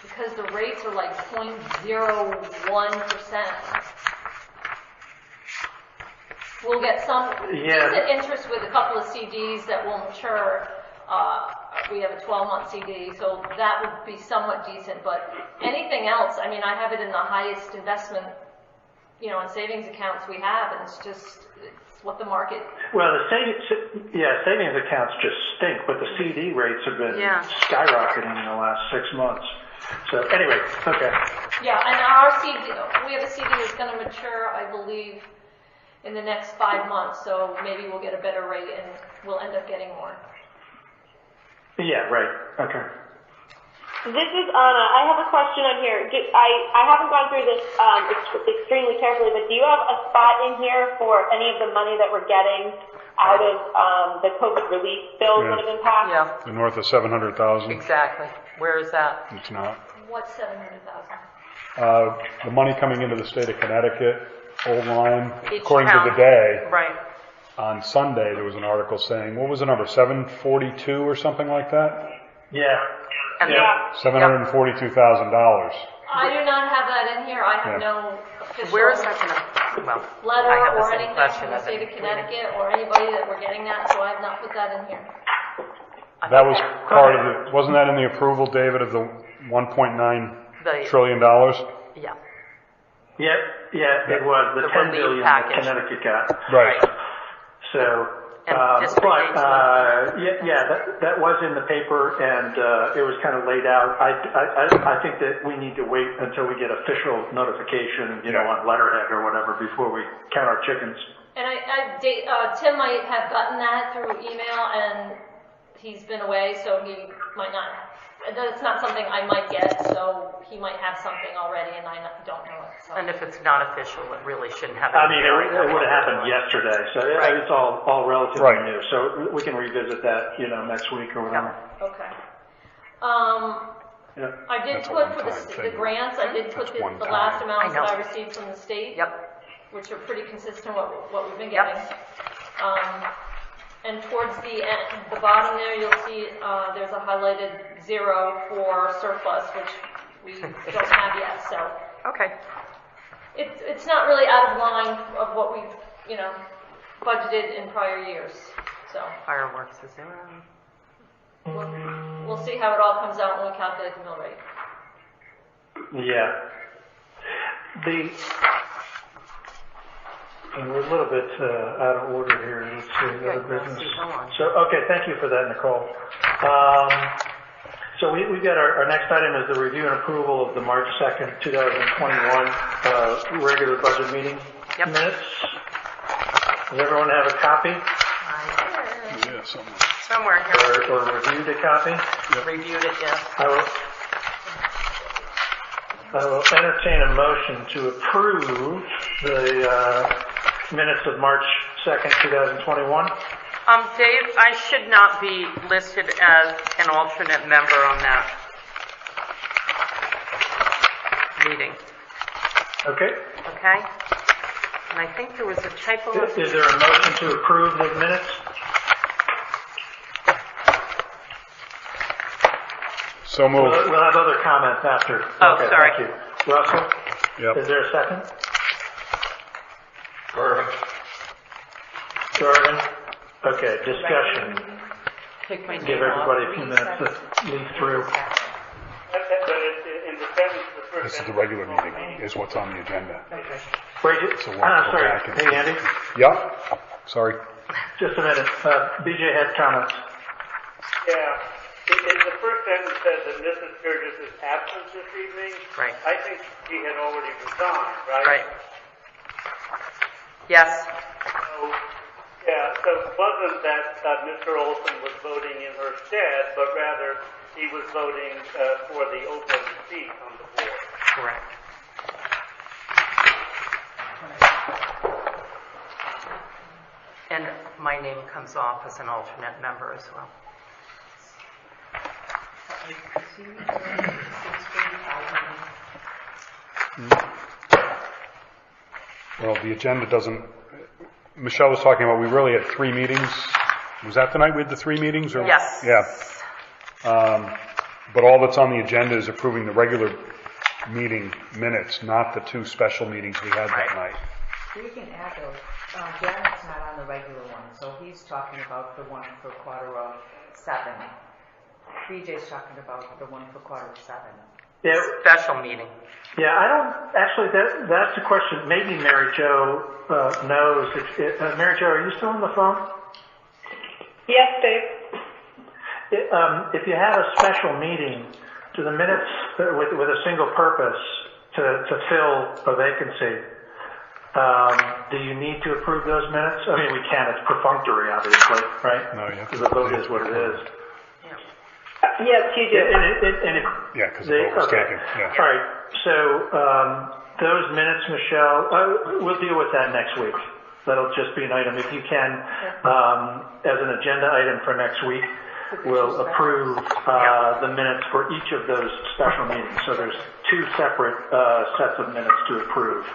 Because the rates are like 0.01%. We'll get some decent interest with a couple of CDs that will mature. We have a 12-month CD, so that would be somewhat decent. But anything else, I mean, I have it in the highest investment, in savings accounts we have, and it's what the market. Well, the savings accounts just stink, but the CD rates have been skyrocketing in the last 6 months. So anyway, okay. Yeah, and our CD, we have a CD that's going to mature, I believe, in the next 5 months. So maybe we'll get a better rate, and we'll end up getting more. Yeah, right. Okay. This is Anna. I have a question on here. I haven't gone through this extremely carefully, but do you have a spot in here for any of the money that we're getting out of the COVID relief bills that have been passed? Yeah. The north of 700,000. Exactly. Where is that? It's not. What's 700,000? The money coming into the state of Connecticut, Old Line, according town. to the day. Right. On Sunday, there was an article saying, what was the number, 742 or something like that? Yeah. $742,000. I do not have that in here. I have no official Where is that letter or anything from the state of Connecticut or anybody that we're getting that, so I have not put that in here. That was part of it. Wasn't that in the approval, David, of the $1.9 trillion? Yeah. Yeah, it was the 10 billion that Connecticut got. Right. So, that was in the paper, and it was kind of laid out. I think that we need to wait until we get official notification, on letterhead or whatever, before we count our chickens. And Tim might have gotten that through email, and he's been away, so he might not. It's not something I might get, so he might have something already, and I don't know it. So. And if it's not official, it really shouldn't have. I mean, it would have happened yesterday, so it's all relatively new. So we can revisit that, next week or whatever. Yeah. Okay. I did put for the grants. I did put the last amounts that I received from the state. Which are pretty consistent with what we've been getting. And towards the bottom there, you'll see there's a highlighted 0 for surplus, which we don't have yet. So it's not really out of line of what we've budgeted in prior years. So fireworks is 0. We'll see how it all comes out when we calculate the mill rate. Yeah. We're a little bit out of order here. Let's see, other business. So, thank you for that, Nicole. So we got our next item is the review and approval of the March 2nd, 2021 regular budget meeting minutes. Does everyone have a copy? Yeah, somewhere here. Or reviewed a copy? Reviewed it, yes. I will entertain a motion to approve the minutes of March 2nd, 2021. Dave, I should not be listed as an alternate member on that meeting. Okay. And I think there was a typo. Is there a motion to approve the minutes? So moved. We'll have other comments after. Oh, sorry. Thank you. Russell? Yep. Is there a second? Garvin. Okay, discussion. Take my Give name off. everybody a few minutes to lead through. In the sentence, the first This is the regular meeting, is what's on the agenda. Wait, So we'll go sorry. back and Hey, see. Andy. Yep, sorry. Just a minute. BJ had comments. Yeah. In the first sentence says that Mrs. Sturgis is absent this evening. Right. I think she had already resigned, right? Right. Yes. So it wasn't that Mr. Olson was voting in her stead, but rather he was voting for the open seat on the board. Correct. And my name comes off as an alternate member as well. Well, the agenda doesn't, Michelle was talking about, we really had 3 meetings. Was that the night we had the 3 meetings? Or? Yes. Yeah. But all that's on the agenda is approving the regular meeting minutes, not the 2 special meetings we had that night. We can add those. Janet's not on the regular one, so he's talking about the one for quarter of 7. BJ's talking about the one for quarter of 7. Yeah. Special meeting. Yeah, I don't, actually, that's a question. Maybe Mary Jo knows. Mary Jo, are you still on the phone? Yes, Dave. If you have a special meeting, do the minutes with a single purpose to fill a vacancy, do you need to approve those minutes? I mean, we can. It's perfunctory, obviously, right? No, yeah. Because the vote is what it is. Yes, you do. Yeah, because the vote was taken. Yeah. All right. So those minutes, Michelle, we'll deal with that next week. That'll just be an item. If you can, as an agenda item for next week, we'll approve the minutes for each of those special meetings. So there's 2 separate sets of minutes to approve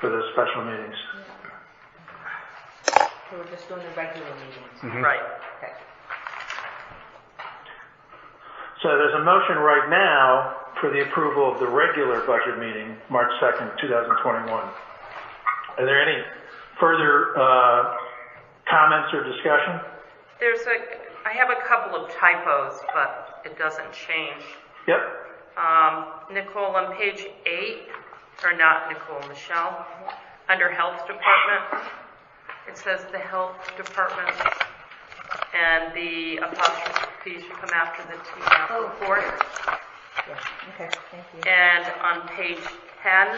for those special meetings. So we're just doing the regular meetings. Mm-hmm. Right. Okay. So there's a motion right now for the approval of the regular budget meeting, March 2nd, 2021. Are there any further comments or discussion? I have a couple of typos, but it doesn't change. Yep. Nicole, on page 8, or not Nicole, Michelle, under Health Department, it says the Health Department, and the apostrophe should come after the T report. Yeah. Okay. Thank you. And on page 10,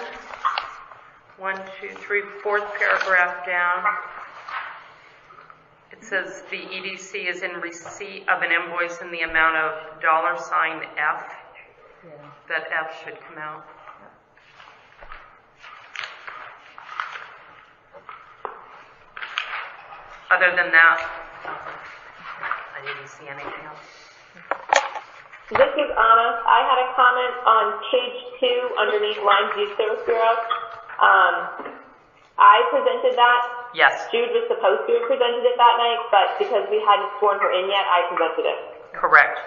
1, 2, 3, 4th paragraph down, it says the EDC is in receipt of an invoice in the amount of $F. Yeah. That F should come out. Other than that, I didn't see anything else. This is Anna. I had a comment on page 2 underneath Lines Youth Service Bureau. I presented that. Yes. Jude was supposed to have presented it that night, but because we hadn't sworn her in yet, I presented it. Correct.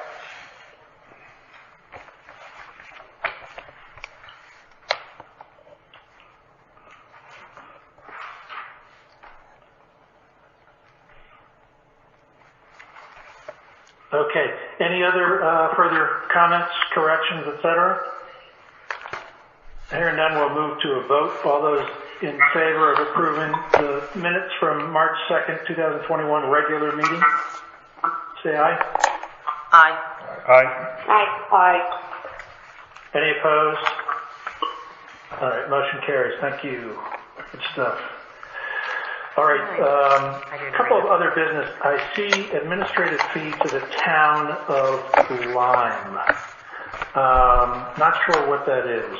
Okay. Any other further comments, corrections, etc.? Hearing none, we'll move to a vote. All those in favor of approving the minutes from March 2nd, 2021 regular meeting, say aye. Aye. Aye. Aye. Aye. Any opposed? All right, motion carries. Thank you. Good stuff. All right, a couple of other business. I see administrative fee to the town of Lyme. Not sure what that is.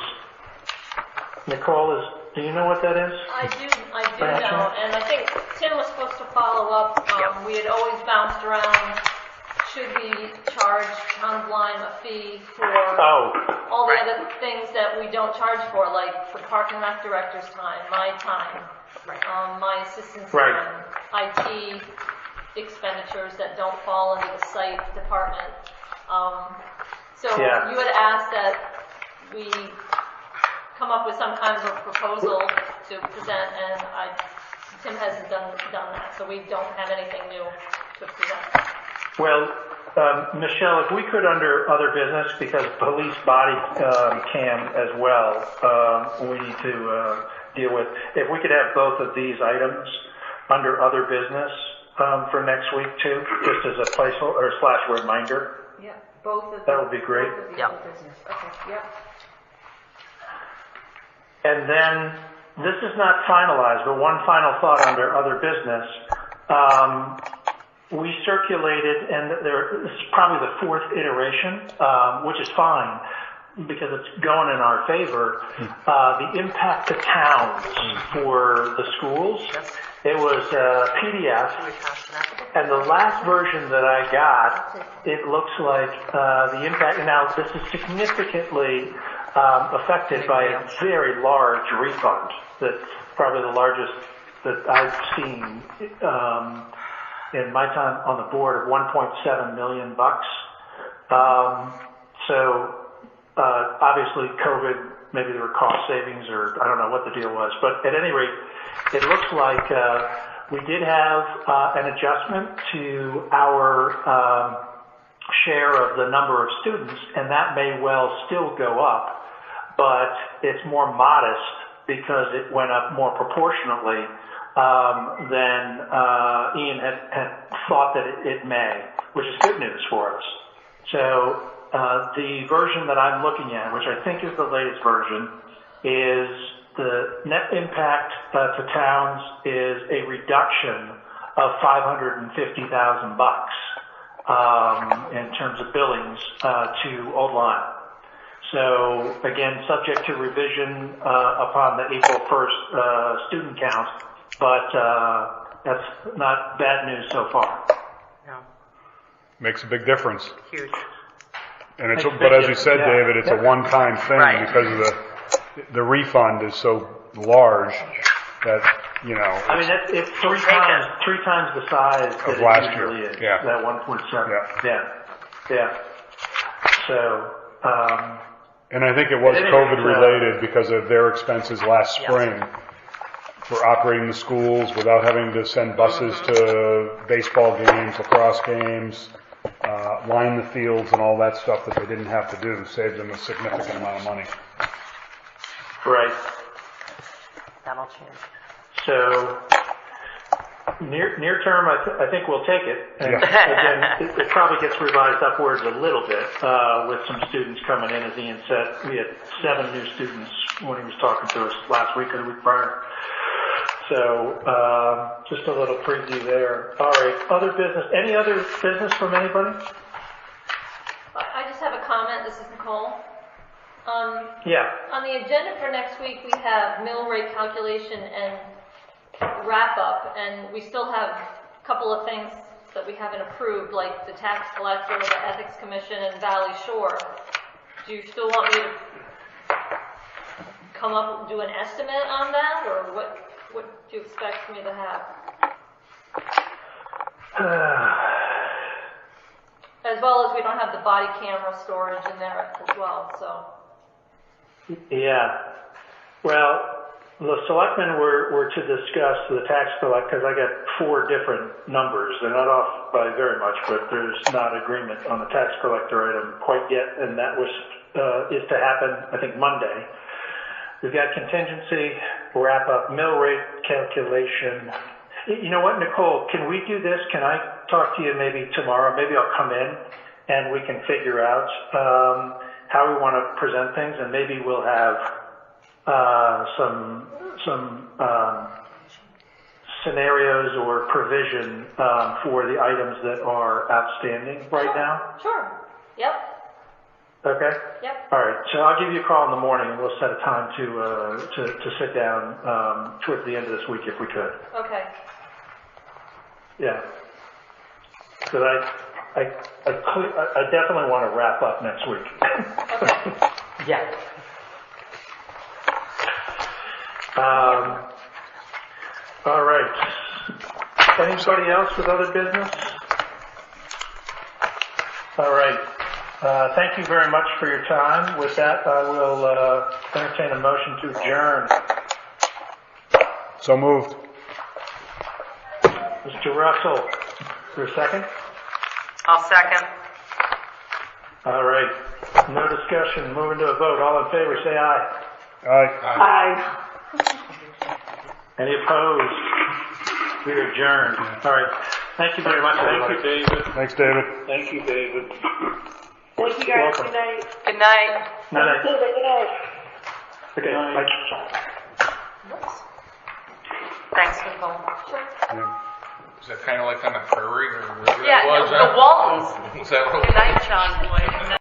Nicole, do you know what that is? I do know, and I think Tim was supposed to follow up. We had always bounced around, should we charge town of Lyme a fee for all the other things that we don't charge for, like the park and rec director's time, my time, my assistant's time, IT expenditures that don't fall under the site department. So you had asked that we come up with some kind of a proposal to present, and Tim hasn't done that, so we don't have anything new to present. Well, Michelle, if we could under other business, because police body cam as well, we need to deal with. If we could have both of these items under other business for next week too, just as a placeholder / reminder. Yeah, both of that would be great. Yeah. Business. Okay. Yeah. And then this is not finalized, but one final thought under other business. We circulated, and this is probably the 4th iteration, which is fine because it's going in our favor. The impact to towns for the schools. It was PDF, and the last version that I got, it looks like the impact. Now, this is significantly affected by a very large refund. That's probably the largest that I've seen in my time on the board of $1.7 million. Obviously COVID, maybe there were cost savings or I don't know what the deal was, but at any rate, it looks like we did have an adjustment to our share of the number of students, and that may well still go up, but it's more modest because it went up more proportionately than Ian had thought that it may, which is good news for us. So the version that I'm looking at, which I think is the latest version, is the net impact to towns is a reduction of $550,000 in terms of billings to Old Lyme. So again, subject to revision upon the April 1st student count, but that's not bad news so far. No. Makes a big difference. Huge. And but as you said, David, it's a one-time thing because of the refund is so large that, I mean, it's three times the size of last year. Is, yeah. That 1.7. Yeah. So. And I think it was COVID related because of their expenses last spring for operating the schools without having to send buses to baseball games, lacrosse games, line the fields and all that stuff that they didn't have to do. Saved them a significant amount of money. Right. That'll change. So near term, I think we'll take it. And again, it probably gets revised upwards a little bit with some students coming in. As Ian said, we had 7 new students when he was talking to us last week or the week prior. So just a little preview there. All right, other business. Any other business from anybody? I just have a comment. This is Nicole. On the agenda for next week, we have mill rate calculation and wrap up, and we still have a couple of things that we haven't approved, like the tax collector, the ethics commission, and Valley Shore. Do you still want me to come up and do an estimate on that, or what do you expect me to have? As well as we don't have the body camera storage in there as well, so. Yeah. Well, the selectmen were to discuss the tax collect because I got 4 different numbers. They're not off by very much, but there's not agreement on the tax collector item quite yet, and that is to happen, I think, Monday. We've got contingency, wrap up, mill rate calculation. You know what, Nicole, can we do this? Can I talk to you maybe tomorrow? Maybe I'll come in and we can figure out how we want to present things, and maybe we'll have some scenarios or provision for the items that are outstanding right now. Sure. Yep. Okay. Yep. All right. So I'll give you a call in the morning, and we'll set a time to sit down towards the end of this week if we could. Okay. Yeah. Because I definitely want to wrap up next week. Okay. Yeah. All right. Anybody else with other business? All right. Thank you very much for your time. With that, I will entertain a motion to adjourn. So moved. Mr. Russell, your second? I'll second. All right. No discussion. Moving to a vote. All in favor, say aye. Aye. Aye. Any opposed? We are adjourned. All right. Thank you very much. Thank you, David. Thanks, David. Thank you, David. Thank you guys. Welcome. Good night. Good night. Night. Good night. Okay. Bye. Thanks, Nicole. Is that kind of like on the prairie or wherever Yeah, it was? the Waltons. Was that what it Good night, John Boy.